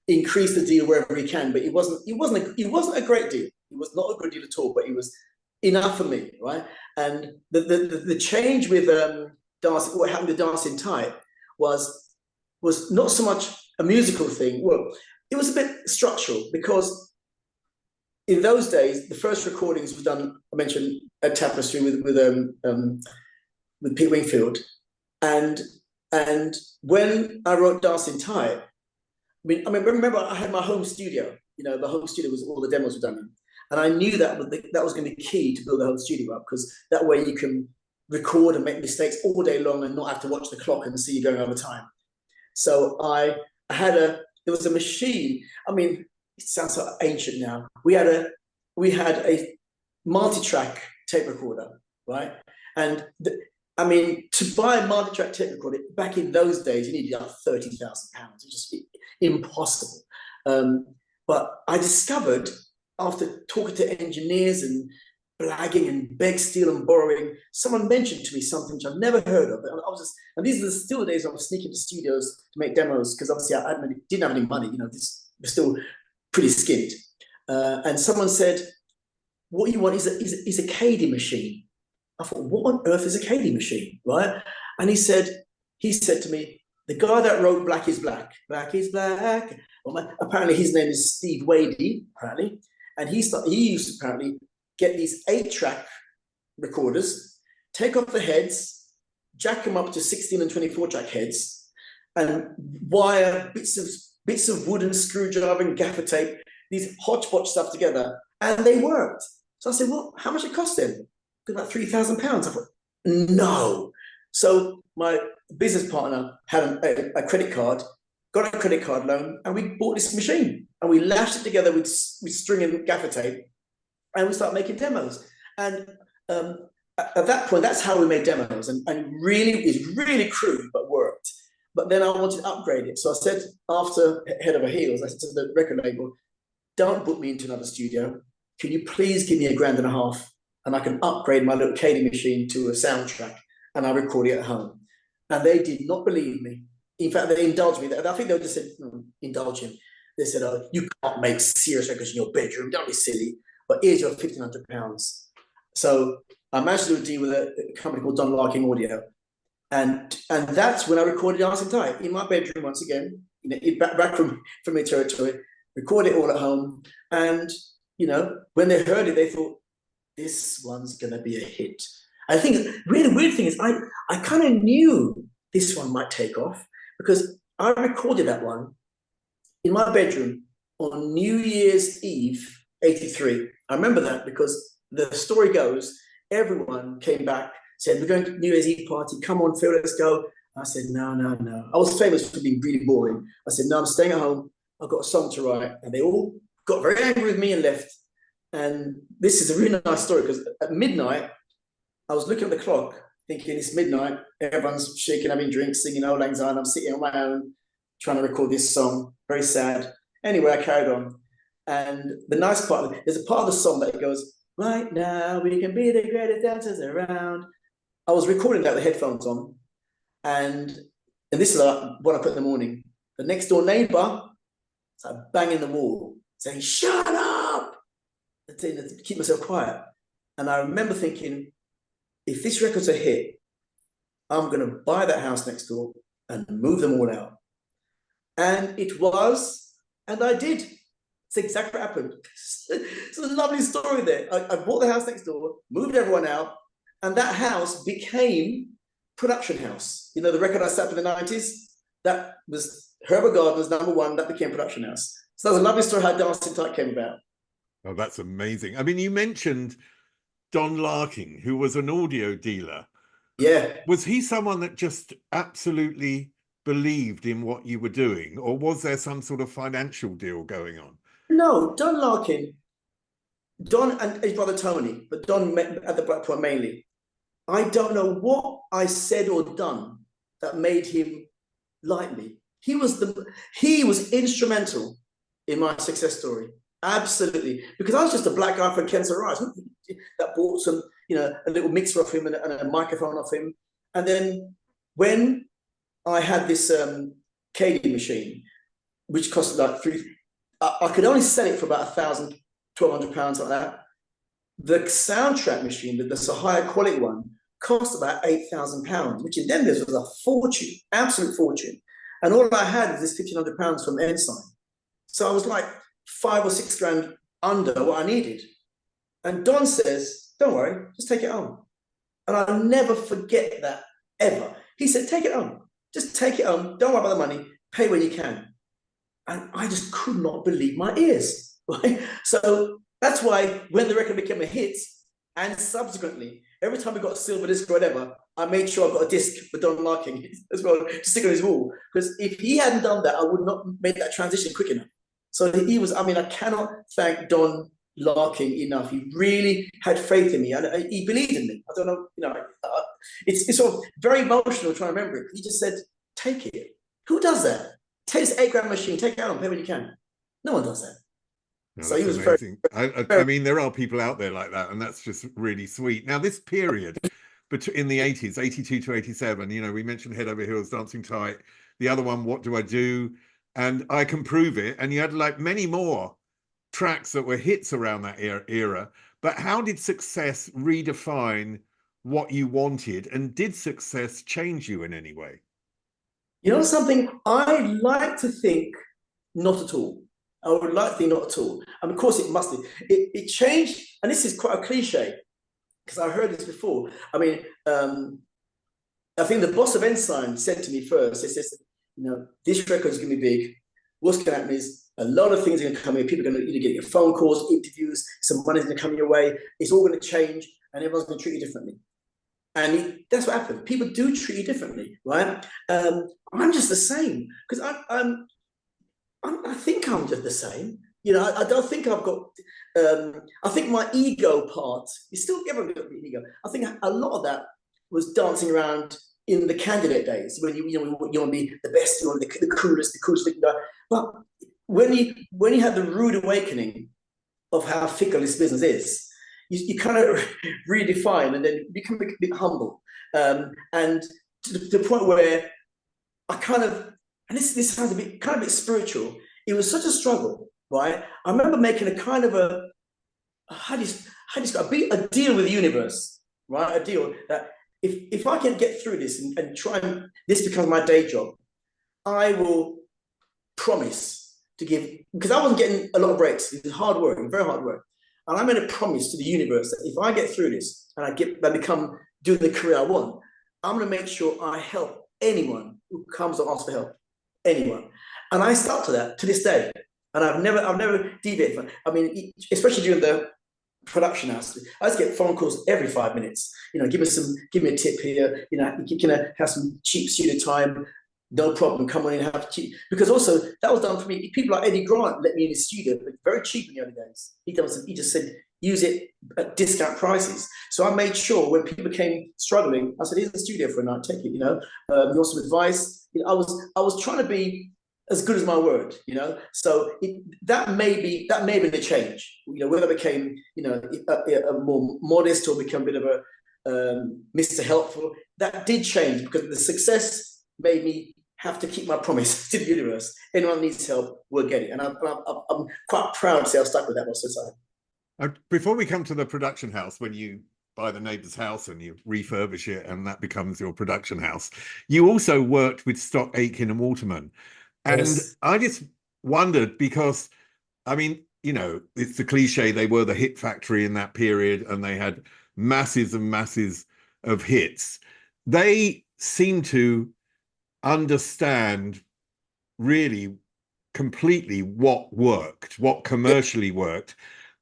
increased the deal wherever he can, but it wasn't a great deal. It was not a good deal at all, but it was enough for me, right? And the change with what happened with Dancing Tight was not so much a musical thing. Well, it was a bit structural, because in those days the first recordings were done, I mentioned, at Tapestry with Pete Wingfield, and when I wrote Dancing Tight, I remember I had my home studio. The home studio was all the demos were done in. And I knew that was going to be key to build a home studio up, because that way you can record and make mistakes all day long and not have to watch the clock and see you going over time. So there was a machine. It sounds so ancient now. We had a multi-track tape recorder, right? And to buy a multi-track tape recorder back in those days, you needed like £30,000. It was just impossible. But I discovered, after talking to engineers and blagging and beg, steal and borrowing, someone mentioned to me something which I've never heard of. And these are still the days I was sneaking to studios to make demos, because obviously I didn't have any money. This was still pretty skint. And someone said, "What you want is a Cady machine." I thought, what on earth is a Cady machine, right? And he said to me, "The guy that wrote Black is Black, Black is Black." Well, apparently his name is Steve Wadey, apparently. And he used to apparently get these 8-track recorders, take off the heads, jack them up to 16 and 24-track heads, and wire bits of wood and screwdriver and gaffer tape, these hodgepodge stuff together, and they worked. So I said, "Well, how much it cost then?" About £3,000. I thought, no. So my business partner had a credit card, got a credit card loan, and we bought this machine, and we lashed it together with string and gaffer tape, and we started making demos. And at that point, that's how we made demos, and it's really crude, but worked. But then I wanted to upgrade it. So I said, after Head Over Heels, I said to the record label, "Don't book me into another studio. Can you please give me £1,500, and I can upgrade my little Cady machine to a soundtrack, and I record it at home." And they did not believe me. In fact, they indulged me. I think they just said, indulge him. They said, "Oh, you can't make serious records in your bedroom. Don't be silly. But here's your £1,500. So I managed to do a deal with a company called Don Larkin Audio. And that's when I recorded Dancing Tight in my bedroom once again, back from my territory, record it all at home. And, when they heard it, they thought, this one's going to be a hit. I think the really weird thing is I kind of knew this one might take off, because I recorded that one in my bedroom on New Year's Eve, 83. I remember that because the story goes, everyone came back, said, "We're going to New Year's Eve party. Come on, Phil, let's go." I said, no. I was famous for being really boring. I said, "No, I'm staying at home. I've got a song to write." And they all got very angry with me and left. And this is a really nice story, because at midnight, I was looking at the clock, thinking it's midnight, everyone's shaking, having drinks, singing Old Lang Syne. I'm sitting on my own, trying to record this song. Very sad. Anyway, I carried on. And the nice part, there's a part of the song that goes, "Right now, we can be the greatest dancers around." I was recording that with headphones on. And this is what I put in the morning. The next door neighbor started banging the wall, saying, "Shut up!" To keep myself quiet. And I remember thinking, if this record's a hit, I'm going to buy that house next door and move them all out. And it was, and I did. It's exactly what happened. It's a lovely story there. I bought the house next door, moved everyone out, and that house became Production House. The record I set up in the 90s, that was Herbert Gardner's #1, that became Production House. So that was a lovely story how Dancing Tight came about. Oh, that's amazing. I mean, you mentioned Don Larkin, who was an audio dealer. Yeah. Was he someone that just absolutely believed in what you were doing, or was there some sort of financial deal going on? No, Don Larkin, Don and his brother Tony, but Don at the Black Point mainly. I don't know what I said or done that made him like me. He was instrumental in my success story. Absolutely. Because I was just a black guy from Kensal Rise that bought some, a little mixer off him and a microphone off him. And then when I had this KD machine, which cost like I could only sell it for about £1,000, £1,200, like that. The soundtrack machine, the higher quality one, cost about £8,000, which in them days was a fortune, absolute fortune. And all I had was this £1,500 from Ensign. So I was like 5 or 6 grand under what I needed. And Don says, don't worry, just take it home. And I'll never forget that, ever. He said, take it home. Just take it home. Don't worry about the money. Pay when you can. And I just could not believe my ears. Right? So that's why when the record became a hit, and subsequently, every time we got a silver disc or whatever, I made sure I got a disc for Don Larkin as well to stick on his wall. Because if he hadn't done that, I would not make that transition quick enough. So he was, I cannot thank Don Larkin enough. He really had faith in me, and he believed in me. I don't know, it's sort of very emotional trying to remember it. He just said, take it. Who does that? Take this 8 grand machine, take it out and pay when you can. No one does that. No, so he was amazing. very, I mean, there are people out there like that, and that's just really sweet. Now, this period in the 80s, 82 to 87, we mentioned Head Over Heels, Dancing Tight. The other one, What Do I Do? And I Can Prove It. And you had like many more tracks that were hits around that era. But how did success redefine what you wanted? And did success change you in any way? Something I like to think not at all. I would like to think not at all. And of course it must be. It changed, and this is quite a cliche, because I heard this before. I think the boss of Ensign said to me first, he says, this record's going to be big. What's going to happen is a lot of things are going to come in. People are going to get your phone calls, interviews, some money's going to come your way. It's all going to change, and everyone's going to treat you differently. And that's what happened. People do treat you differently, right? I'm just the same, because I think I'm just the same. I don't think I've got. I think my ego part is still everyone got an ego. I think a lot of that was dancing around in the candidate days when you want to be the best, you want the coolest looking guy. But when you have the rude awakening of how fickle this business is, you kind of redefine, and then you become a bit humble, and to the point where I kind of, and this sounds a bit spiritual. It was such a struggle, right? I remember making a kind of a deal with the universe, right? A deal that if I can get through this and try and this becomes my day job, I will promise to give, because I wasn't getting a lot of breaks. It was hard work, very hard work. And I made a promise to the universe that if I get through this and I become doing the career I want, I'm going to make sure I help anyone who comes to ask for help, anyone. And I stuck to that to this day, and I've never deviated from it. I mean, especially during the production house, I just get phone calls every 5 minutes. Give me a tip here. You can have some cheap studio time. No problem. Come on in and have cheap. Because also that was done for me. People like Eddie Grant let me in his studio, but very cheap in the early days. He just said use it at discount prices. So I made sure when people came struggling, I said, here's the studio for a night. Take it. You want some advice? I was trying to be as good as my word. So that may be the change. Whether I became a more modest or become a bit of a Mr. Helpful, that did change because the success made me have to keep my promise to the universe. Anyone that needs help will get it. And I'm quite proud to say I stuck with that most of the time. Before we come to the production house, when you buy the neighbour's house and you refurbish it and that becomes your production house, you also worked with Stock Aitken and Waterman. And yes. I just wondered because, I mean, it's the cliche, they were the hit factory in that period and they had masses and masses of hits. They seem to understand really completely what worked, what commercially worked.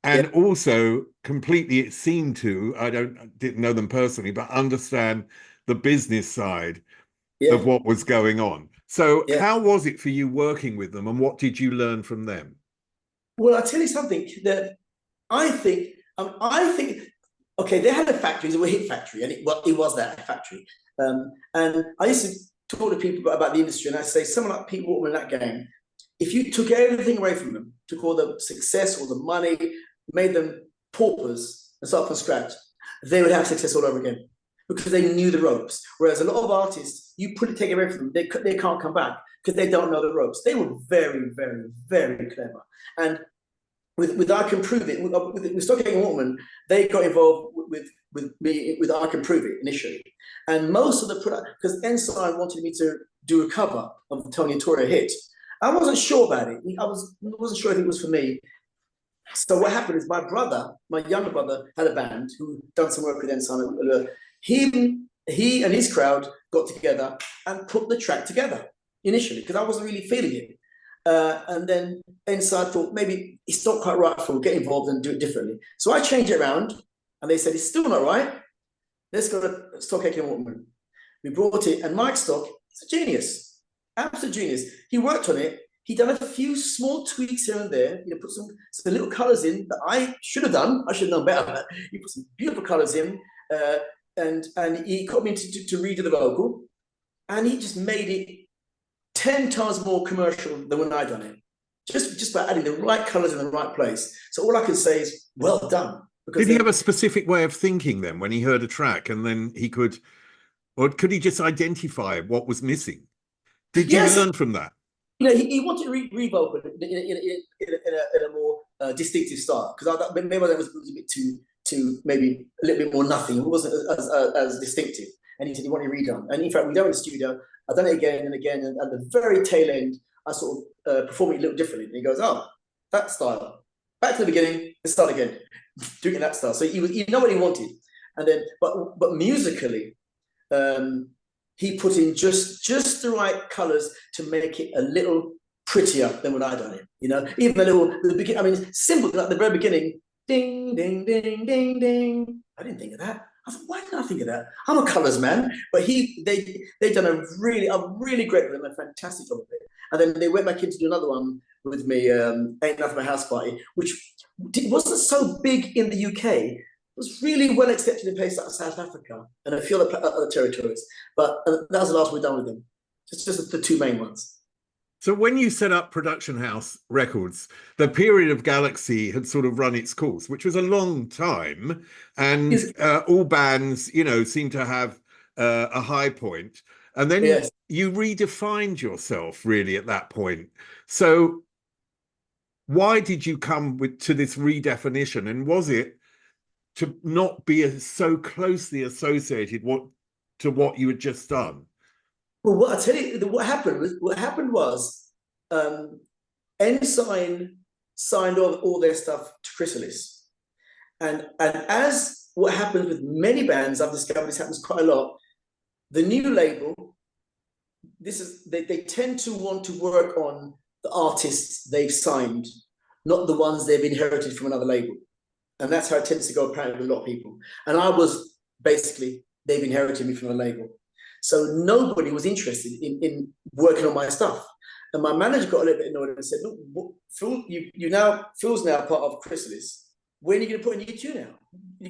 and also completely, it seemed to, didn't know them personally, but understand the business side of what was going on. So how was it for you working with them, and what did you learn from them? Well, I'll tell you something that I think, okay, they had a factory, it was a hit factory, and it was that factory. And I used to talk to people about the industry, and I say, someone like Pete Waterman in that game, if you took everything away from them, took all the success, all the money, made them paupers and start from scratch, they would have success all over again because they knew the ropes. Whereas a lot of artists, you take it away from them, they can't come back because they don't know the ropes. They were very, very, very clever. And with I Can Prove It, with Stockade and Waterman, they got involved with me with I Can Prove It initially. And most of the product, because Ensign wanted me to do a cover of the Tony Torre hit. I wasn't sure about it. I wasn't sure if it was for me. So what happened is my younger brother, had a band who done some work with Ensign. He and his crowd got together and put the track together initially because I wasn't really feeling it. And then Ensign thought maybe it's not quite right for get involved and do it differently. So I changed it around, and they said it's still not right. Let's go to Stock Aitken Waterman. We brought it, and Mike Stock is a genius, absolute genius. He worked on it. He done a few small tweaks here and there. Put some little colours in that I should have done. I should have known better. He put some beautiful colours in, and he got me to redo the vocal, and he just made it 10 times more commercial than when I done it. Just by adding the right colours in the right place. So all I can say is, well done. Did he have a specific way of thinking then when he heard a track, and then or could he just identify what was missing? Did you learn from that? He wanted to re-vocal in a more distinctive style, because maybe that was a bit too maybe a little bit more nothing. It wasn't as distinctive. And he said he wanted it redone. And in fact, we done it in the studio. I've done it again and again. And at the very tail end, I sort of perform it a little differently. And he goes, oh, that style. Back to the beginning, let's start again. Doing it that style. So he know what he wanted. And then, but musically, he put in just the right colours to make it a little prettier than when I done it. Even the beginning. I mean, simple, like the very beginning, ding, ding, ding, ding, ding. I didn't think of that. I thought, why didn't I think of that? I'm a colours man. But they done a really great with them, a fantastic job of it. And then they went back in to do another one with me, Ain't Nothing But House Party, which wasn't so big in the UK. It was really well accepted in places like South Africa and a few other territories. But that was the last we've done with them. Just the two main ones. So when you set up Production House Records, the period of Galaxy had sort of run its course, which was a long time, and all bands, seem to have a high point. And then you redefined yourself really at that point. So why did you come to this redefinition? And was it to not be so closely associated to what you had just done? Well, what I tell you, what happened was Ensign signed all their stuff to Chrysalis, and as what happens with many bands, I've discovered this happens quite a lot. The new label, they tend to want to work on the artists they've signed, not the ones they've inherited from another label, and that's how it tends to go apparently with a lot of people. And I was basically, they've inherited me from a label. So nobody was interested in working on my stuff. And my manager got a little bit annoyed and said, look, Phil, Phil's now part of Chrysalis. When are you going to put a new tune out?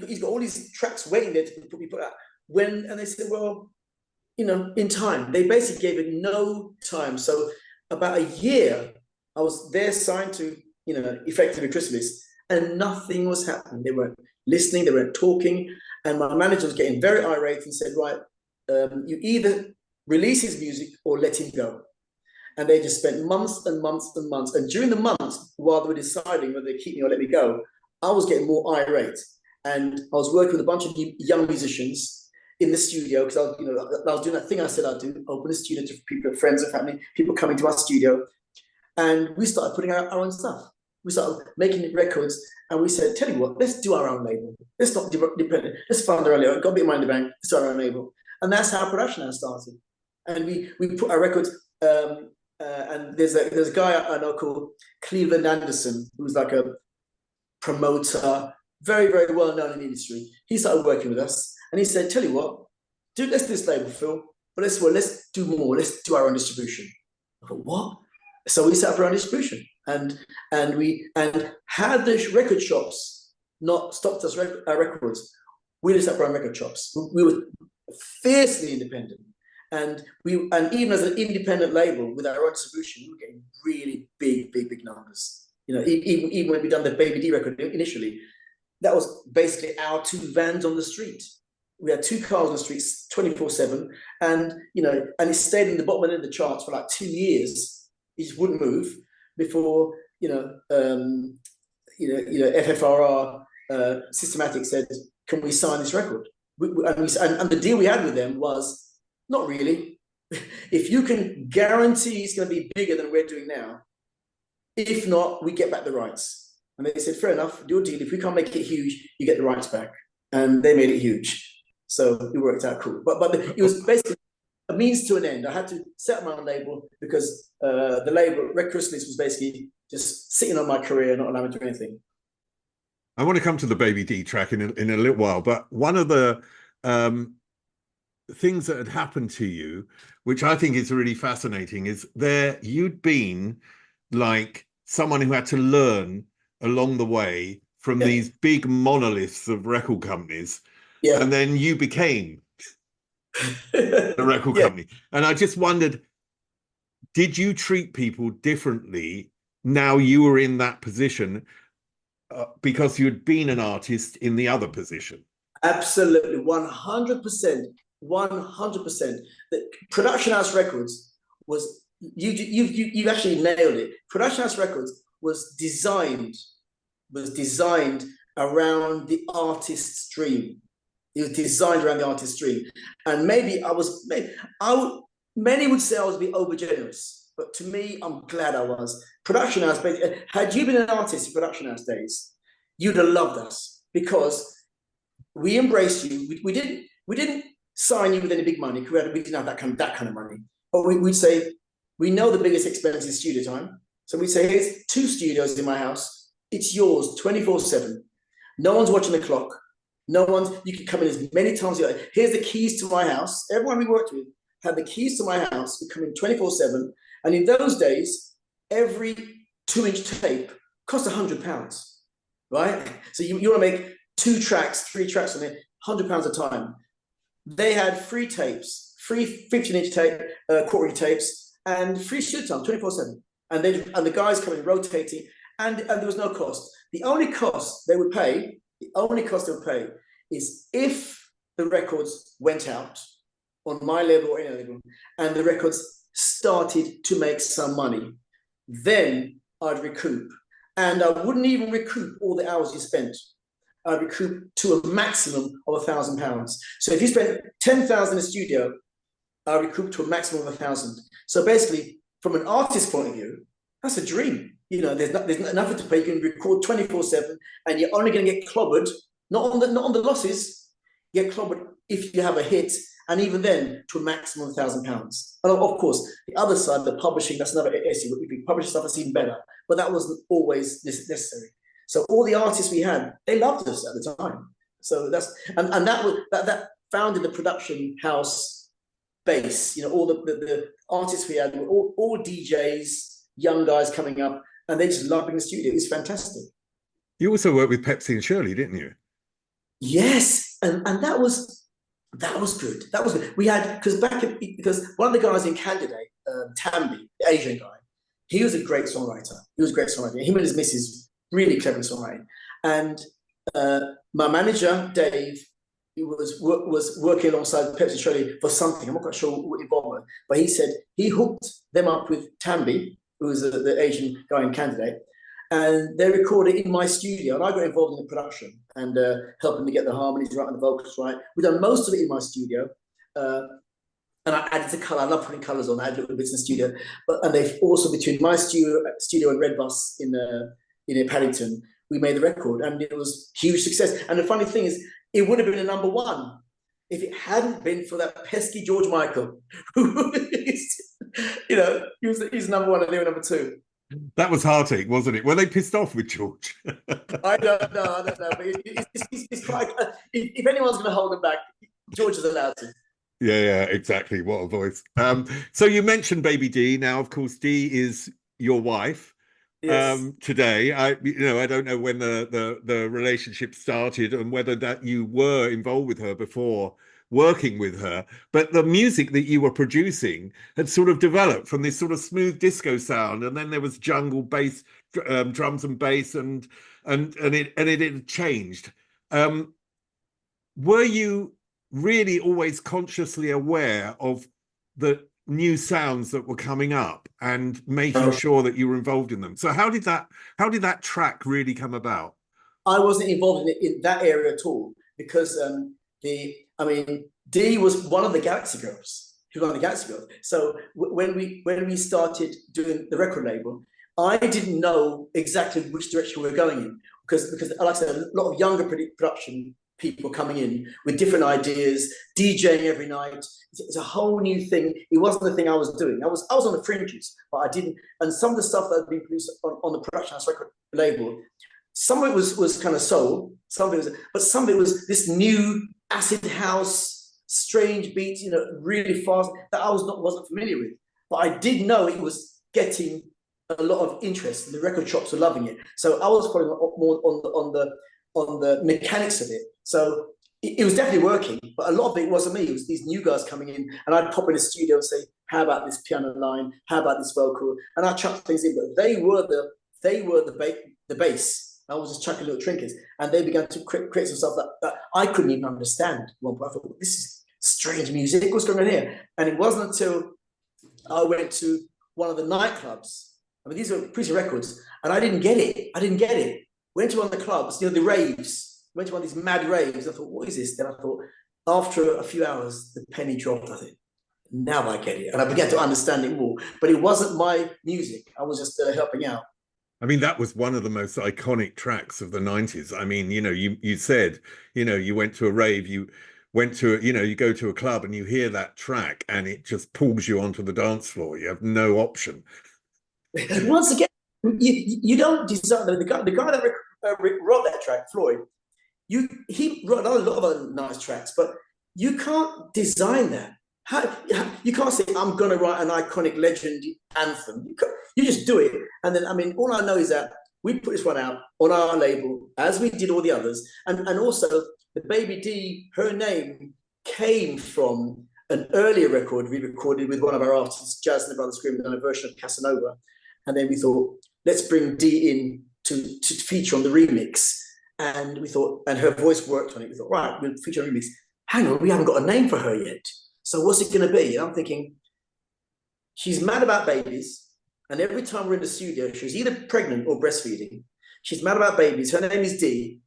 He's got all these tracks waiting there to be put out. And they said, well, in time. They basically gave it no time. So about a year, I was there signed to, effectively Chrysalis, and nothing was happening. They weren't listening, they weren't talking. And my manager was getting very irate and said, right, you either release his music or let him go. And they just spent months and months and months. And during the months, while they were deciding whether they keep me or let me go, I was getting more irate. And I was working with a bunch of young musicians in the studio, because I was doing that thing I said I'd do, open a studio to people, friends and family, people coming to our studio. And we started putting out our own stuff. We started making records, and we said, tell you what, let's do our own label. Let's not depend. Let's find our own label. Got a bit of money in the bank, let's start our own label. And that's how Production House started. And we put our records, and there's a guy I know called Cleveland Anderson, who's like promoter, very, very well known in the industry. He started working with us, and he said, "Tell you what, let's do this label, Phil, but let's do more. Let's do our own distribution." I thought, what? So we set up our own distribution, and had the record shops not stopped us our records, we just set up our own record shops. We were fiercely independent, and even as an independent label with our own distribution, we were getting really big numbers. You know, even when we done the Baby D record initially, that was basically our 2 vans on the street. We had 2 cars on the streets 24/7, and it stayed in the bottom end of the charts for like 2 years. It just wouldn't move before FFRR Systematic said, "Can we sign this record?" And the deal we had with them was, not really. If you can guarantee it's going to be bigger than we're doing now, if not, we get back the rights. And they said, "Fair enough, your deal. If we can't make it huge, you get the rights back." And they made it huge. So it worked out cool. But it was basically a means to an end. I had to set up my own label because the label, Red Chrysalis, was basically just sitting on my career, not allowing me to do anything. I want to come to the Baby D track in a little while, but one of the things that had happened to you, which I think is really fascinating, is you'd been like someone who had to learn along the way from these big monoliths of record companies, and then you became the record company. And I just wondered, did you treat people differently now you were in that position because you'd been an artist in the other position? Absolutely, 100%. 100%. The Production House Records was, you've actually nailed it. Production House Records was designed around the artist's dream. It was designed around the artist's dream. And many would say I was a bit overgenerous, but to me, I'm glad I was. Production House, had you been an artist in Production House days, you'd have loved us because we embraced you. We didn't sign you with any big money because we didn't have that kind of money. But we'd say, we know the biggest expense is studio time. So we'd say, here's 2 studios in my house. It's yours 24/7. No one's watching the clock. You can come in as many times as you like. Here's the keys to my house. Everyone we worked with had the keys to my house. We come in 24/7. And in those days, every 2-inch tape cost £100, right? So you want to make 2 tracks, 3 tracks on it, £100 a time. They had free tapes, free 15-inch tape, quarter-inch tapes, and free studio time 24/7. And the guys come in rotating, and there was no cost. The only cost they would pay is if the records went out on my label or any other label, and the records started to make some money, then I'd recoup. And I wouldn't even recoup all the hours you spent. I'd recoup to a maximum of £1,000. So if you spent 10,000 in the studio, I'd recoup to a maximum of 1,000. So basically, from an artist's point of view, that's a dream. There's nothing to pay. You can record 24/7, and you're only going to get clobbered, not on the losses. You get clobbered if you have a hit, and even then, to a maximum of £1,000. And of course, the other side, the publishing, that's another issue. If you publish stuff, that's even better. But that wasn't always necessary. So all the artists we had, they loved us at the time. So that founded the Production House base. All the artists we had were all DJs, young guys coming up, and they just loved being in the studio. It was fantastic. You also worked with Pepsi and Shirlie, didn't you? Yes, and that was good. That was good. We had because one of the guys in Canada, Tambi, the Asian guy, he was a great songwriter. Him and his missus, really clever songwriting. And my manager, Dave, he was working alongside Pepsi Shirlie for something. I'm not quite sure what involved, but he said he hooked them up with Tambi, who was the Asian guy in Canada, and they recorded in my studio, and I got involved in the production and helping to get the harmonies right and the vocals right. We've done most of it in my studio, and I added the color. I love putting colors on. I added little bits in the studio, and they've also, between my studio and Red Bus in Paddington, we made the record, and it was huge success. And the funny thing is, it would have been a #1 if it hadn't been for that pesky George Michael, who he's #1 and they were #2. That was heartache, wasn't it? Were they pissed off with George? I don't know. I don't know. But it's quite. If anyone's going to hold him back, George is allowed to. Yeah, exactly. What a voice. So you mentioned Baby D. Now, of course, Dee is your wife. Yes. Today, I don't know when the relationship started and whether that you were involved with her before working with her, but the music that you were producing had sort of developed from this sort of smooth disco sound, and then there was jungle bass, drums and bass, and it had changed. Were you really always consciously aware of the new sounds that were coming up and making sure that you were involved in them? So how did that track really come about? I wasn't involved in that area at all because Dee was one of the Galaxy Girls. She was one of the Galaxy Girls. So when we started doing the record label, I didn't know exactly which direction we were going in because like I said, a lot of younger production people coming in with different ideas, DJing every night. It's a whole new thing. It wasn't the thing I was doing. I was on the fringes, but I didn't. And some of the stuff that had been produced on the Production House record label, some of it was kind of soul, some of it was, but some of it was this new acid house, strange beats, really fast that I wasn't familiar with. But I did know it was getting a lot of interest, and the record shops were loving it. So I was probably more on the mechanics of it. So it was definitely working, but a lot of it wasn't me. It was these new guys coming in, and I'd pop in the studio and say, "How about this piano line? How about this vocal?" And I chuck things in, but they were the bass. I was just chucking little trinkets, and they began to create some stuff that I couldn't even understand. I thought, this is strange music. What's going on here? And it wasn't until I went to one of the nightclubs. I mean, these were pretty records, and I didn't get it. Went to one of the clubs, the raves. Went to one of these mad raves. I thought, what is this? Then I thought, after a few hours, the penny dropped. I think, now I get it. And I began to understand it more. But it wasn't my music. I was just helping out. I mean, that was one of the most iconic tracks of the 90s. I mean, you said, you went to a rave, you went to, you go to a club and you hear that track and it just pulls you onto the dance floor. You have no option. Once again, you don't design, the guy that wrote that track, Floyd, he wrote a lot of other nice tracks, but you can't design that. You can't say, I'm going to write an iconic legend anthem. You just do it. And then, I mean, all I know is that we put this one out on our label, as we did all the others. And also, the Baby D, her name came from an earlier record we recorded with one of our artists, Jazz and the Brothers Screaming, on a version of Casanova. And then we thought, let's bring Dee in to feature on the remix. And we thought, and her voice worked on it. We thought, right, we'll feature on the remix. Hang on, we haven't got a name for her yet. So what's it going to be? And I'm thinking, she's mad about babies. And every time we're in the studio, she's either pregnant or breastfeeding. She's mad about babies. Her name is Dee.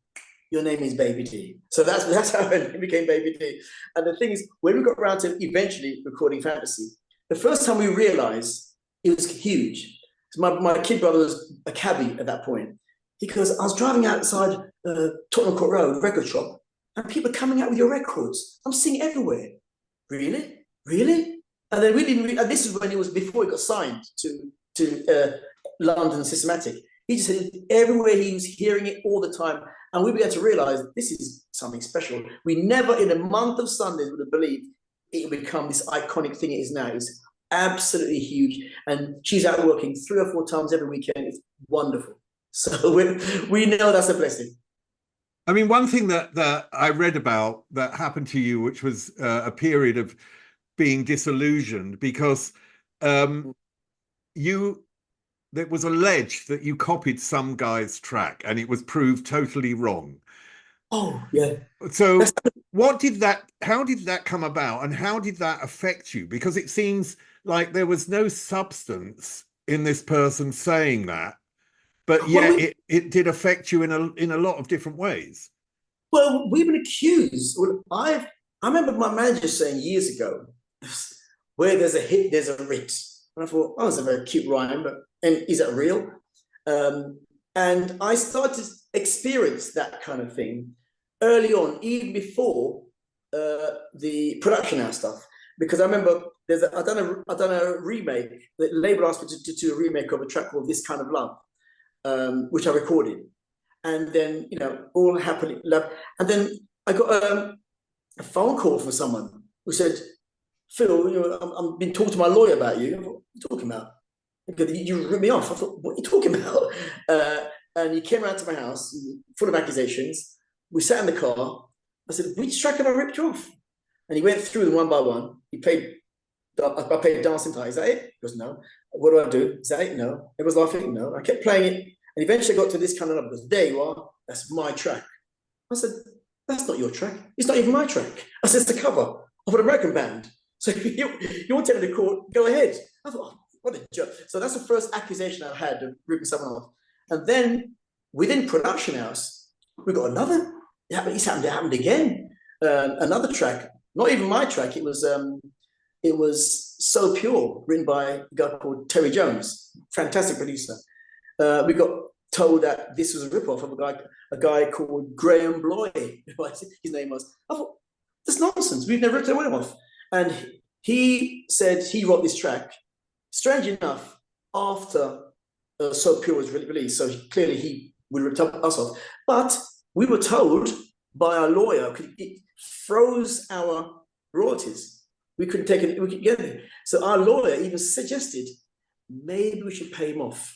Your name is Baby D. So that's how her name became Baby D. And the thing is, when we got around to eventually recording Fantasy, the first time we realized it was huge. My kid brother was a cabbie at that point. He goes, I was driving outside Tottenham Court Road record shop, and people are coming out with your records. I'm seeing it everywhere. Really? And then we didn't. And this is when it was before he got signed to London Systematic. He just said everywhere he was hearing it all the time, and we began to realize this is something special. We never, in a month of Sundays, would have believed it would become this iconic thing it is now. It's absolutely huge, and she's out working 3 or 4 times every weekend. It's wonderful. So we know that's a blessing. I mean, one thing that I read about that happened to you, which was a period of being disillusioned because it was alleged that you copied some guy's track and it was proved totally wrong. Oh, yeah. So how did that come about and how did that affect you? Because it seems like there was no substance in this person saying that. But yeah, it did affect you in a lot of different ways. Well, we've been accused. I remember my manager saying years ago, where there's a hit, there's a writ. And I thought, oh, that's a very cute rhyme, and is that real? And I started to experience that kind of thing early on, even before the Production House stuff. Because I remember I done a remake. The label asked me to do a remake of a track called "This Kind of Love," which I recorded, and then all happily love. And then I got a phone call from someone who said, "Phil, I've been talking to my lawyer about you." I thought, "What are you talking about?" You ripped me off. I thought, "What are you talking about?" And he came around to my house, full of accusations. We sat in the car. I said, "Which track have I ripped you off?" And he went through them one by one. I played Dancing Tight. Is that it? He goes, "No." "What do I do?" "Is that it?" "No." It was laughing. "No." I kept playing it. And eventually I got to This Kind of Love. He goes, "There you are. That's my track." I said, "That's not your track. It's not even my track." I said, "It's the cover of an American band. So you want to take me to court? Go ahead." I thought, what a joke. So that's the first accusation I've had of ripping someone off. And then within production house, we got another. It happened again. Another track, not even my track. It was So Pure, written by a guy called Terry Jones, fantastic producer. We got told that this was a ripoff of a guy called Graham Bloy, his name was. I thought, that's nonsense. We've never ripped anyone off. And he said he wrote this track, strange enough, after So Pure was released. So clearly he would have ripped us off. But we were told by our lawyer, it froze our royalties. We couldn't take it, we could get it. So our lawyer even suggested maybe we should pay him off.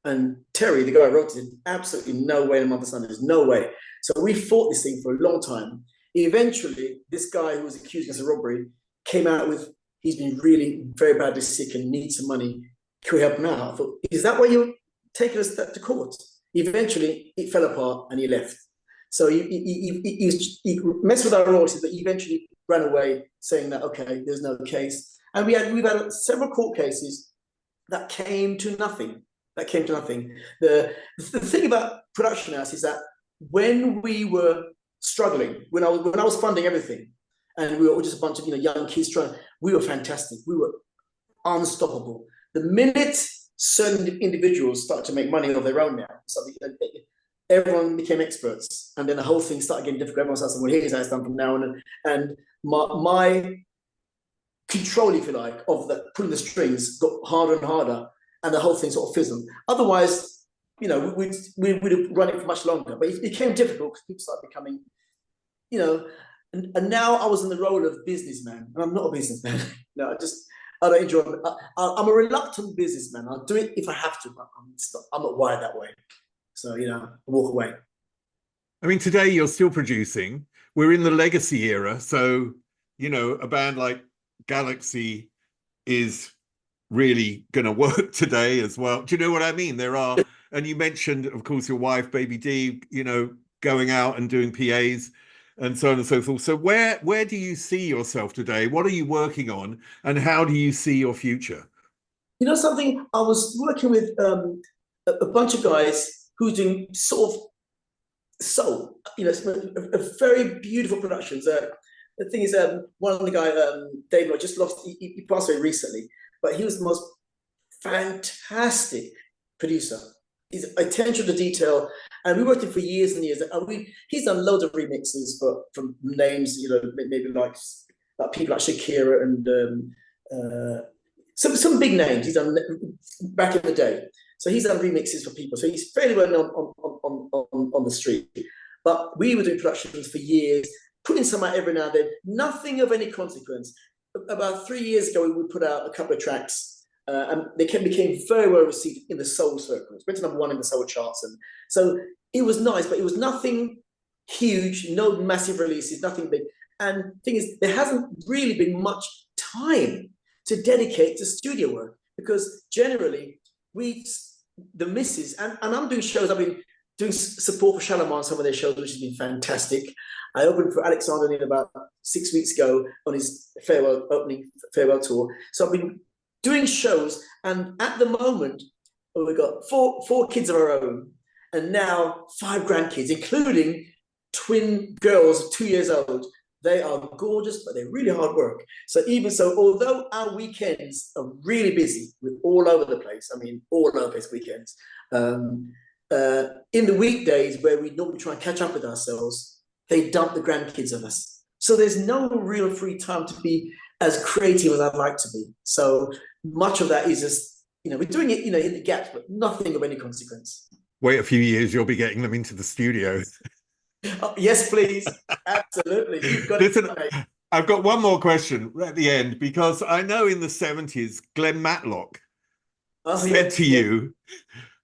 And Terry, the guy who wrote it, absolutely no way in a mother's son, there's no way. So we fought this thing for a long time. Eventually, this guy who was accusing us of robbery came out with, he's been really very badly sick and needs some money. Can we help him out? I thought, is that why you're taking us to court? Eventually, it fell apart and he left. So he messed with our royalties, but eventually ran away saying that, okay, there's no case. And we've had several court cases that came to nothing. The thing about production house is that when we were struggling, when I was funding everything, and we were just a bunch of young kids we were fantastic. We were unstoppable. The minute certain individuals started to make money of their own now, everyone became experts, and then the whole thing started getting difficult. Everyone started saying, "Well, here's how it's done from now on." And my control, if you like, of pulling the strings got harder and harder, and the whole thing sort of fizzled. Otherwise, we'd have run it for much longer. But it became difficult because people started becoming, and now I was in the role of businessman, and I'm not a businessman. No, I don't enjoy it. I'm a reluctant businessman. I'll do it if I have to, but I'm not wired that way. So, I walk away. I mean, today you're still producing. We're in the legacy era. So, a band like Galaxy is really going to work today as well. Do you know what I mean? There are, and you mentioned, of course, your wife, Baby D, going out and doing PAs and so on and so forth. So where do you see yourself today? What are you working on, and how do you see your future? Something, I was working with a bunch of guys who's doing sort of soul, a very beautiful productions. The thing is, one of the guys, David, I just lost, he passed away recently, but he was the most fantastic producer. His attention to detail, and we worked with him for years and years. And he's done loads of remixes from names, maybe like people like Shakira and some big names he's done back in the day. So he's done remixes for people. So he's fairly well known on the street. But we were doing productions for years, putting some out every now and then, nothing of any consequence. About 3 years ago, we would put out a couple of tracks, and they became very well received in the soul circles. Went to #1 in the soul charts, and so it was nice, but it was nothing huge, no massive releases, nothing big. And the thing is, there hasn't really been much time to dedicate to studio work, because generally the misses, and I'm doing shows. I've been doing support for Shalimar on some of their shows, which has been fantastic. I opened for Alexander in about 6 weeks ago on his opening farewell tour. So I've been doing shows, and at the moment, we've got four kids of our own, and now 5 grandkids, including twin girls, 2 years old. They are gorgeous, but they're really hard work. So even so, although our weekends are really busy, we're all over the place. I mean, all over the place weekends. In the weekdays where we normally try and catch up with ourselves, they dump the grandkids on us. So there's no real free time to be as creative as I'd like to be. So much of that is just, we're doing it, in the gaps, but nothing of any consequence. Wait a few years, you'll be getting them into the studio. Oh, yes, please. Absolutely. You've got Listen, it. I've got one more question at the end, because I know in the 70s, Glenn Matlock said to you,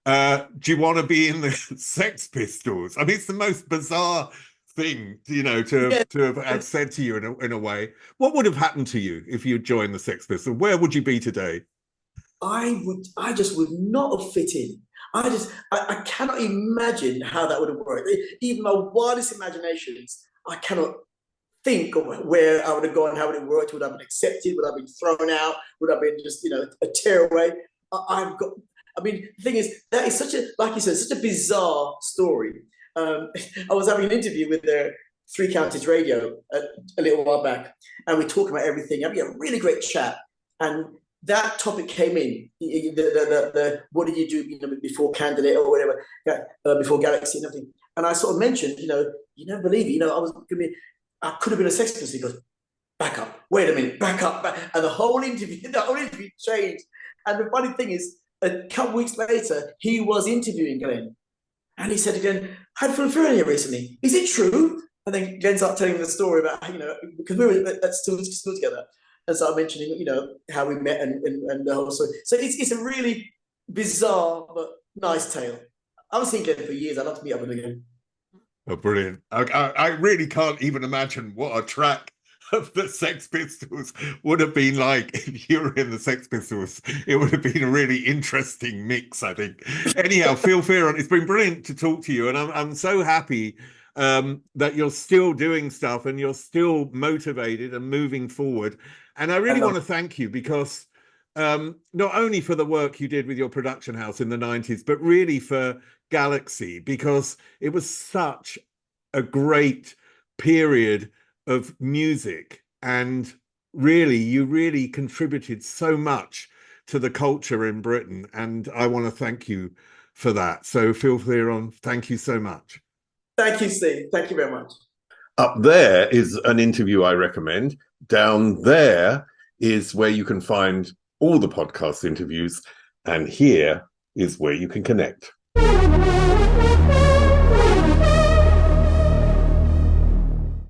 do you want to be in the Sex Pistols? I mean, it's the most bizarre thing, to have said to you in a way. What would have happened to you if you joined the Sex Pistols? Where would you be today? I just would not have fit in. I cannot imagine how that would have worked. Even my wildest imaginations, I cannot think of where I would have gone, how would it worked, would I have been accepted, would I have been thrown out, would I have been just, a tearaway. The thing is, that is such a, like you said, such a bizarre story. I was having an interview with the Three Counties Radio a little while back, and we talked about everything, having a really great chat, and that topic came in, the what did you do, before Candidate or whatever, before Galaxy and everything. And I sort of mentioned, you never believe it, I could have been a Sex Pistol. He goes, back up, wait a minute, back up. And the whole interview changed. And the funny thing is, a couple weeks later, he was interviewing Glenn. And he said again, I had Phil Fearon here recently. Is it true? And then Glenn started telling the story about, because we were at school together. And started mentioning, how we met and the whole story. So it's a really bizarre but nice tale. I haven't seen Glenn for years. I'd love to meet up with him again. Oh, brilliant. I really can't even imagine what a track of the Sex Pistols would have been like if you were in the Sex Pistols. It would have been a really interesting mix, I think. Anyhow, Phil Fearon, it's been brilliant to talk to you, and I'm so happy that you're still doing stuff and you're still motivated and moving forward. And I really want to thank you, because not only for the work you did with your production house in the 90s, but really for Galaxy, because it was such a great period of music, and you really contributed so much to the culture in Britain, and I want to thank you for that. So Phil Fearon, thank you so much. Thank you, Steve. Thank you very much. Up there is an interview I recommend. Down there is where you can find all the podcast interviews, and here is where you can connect.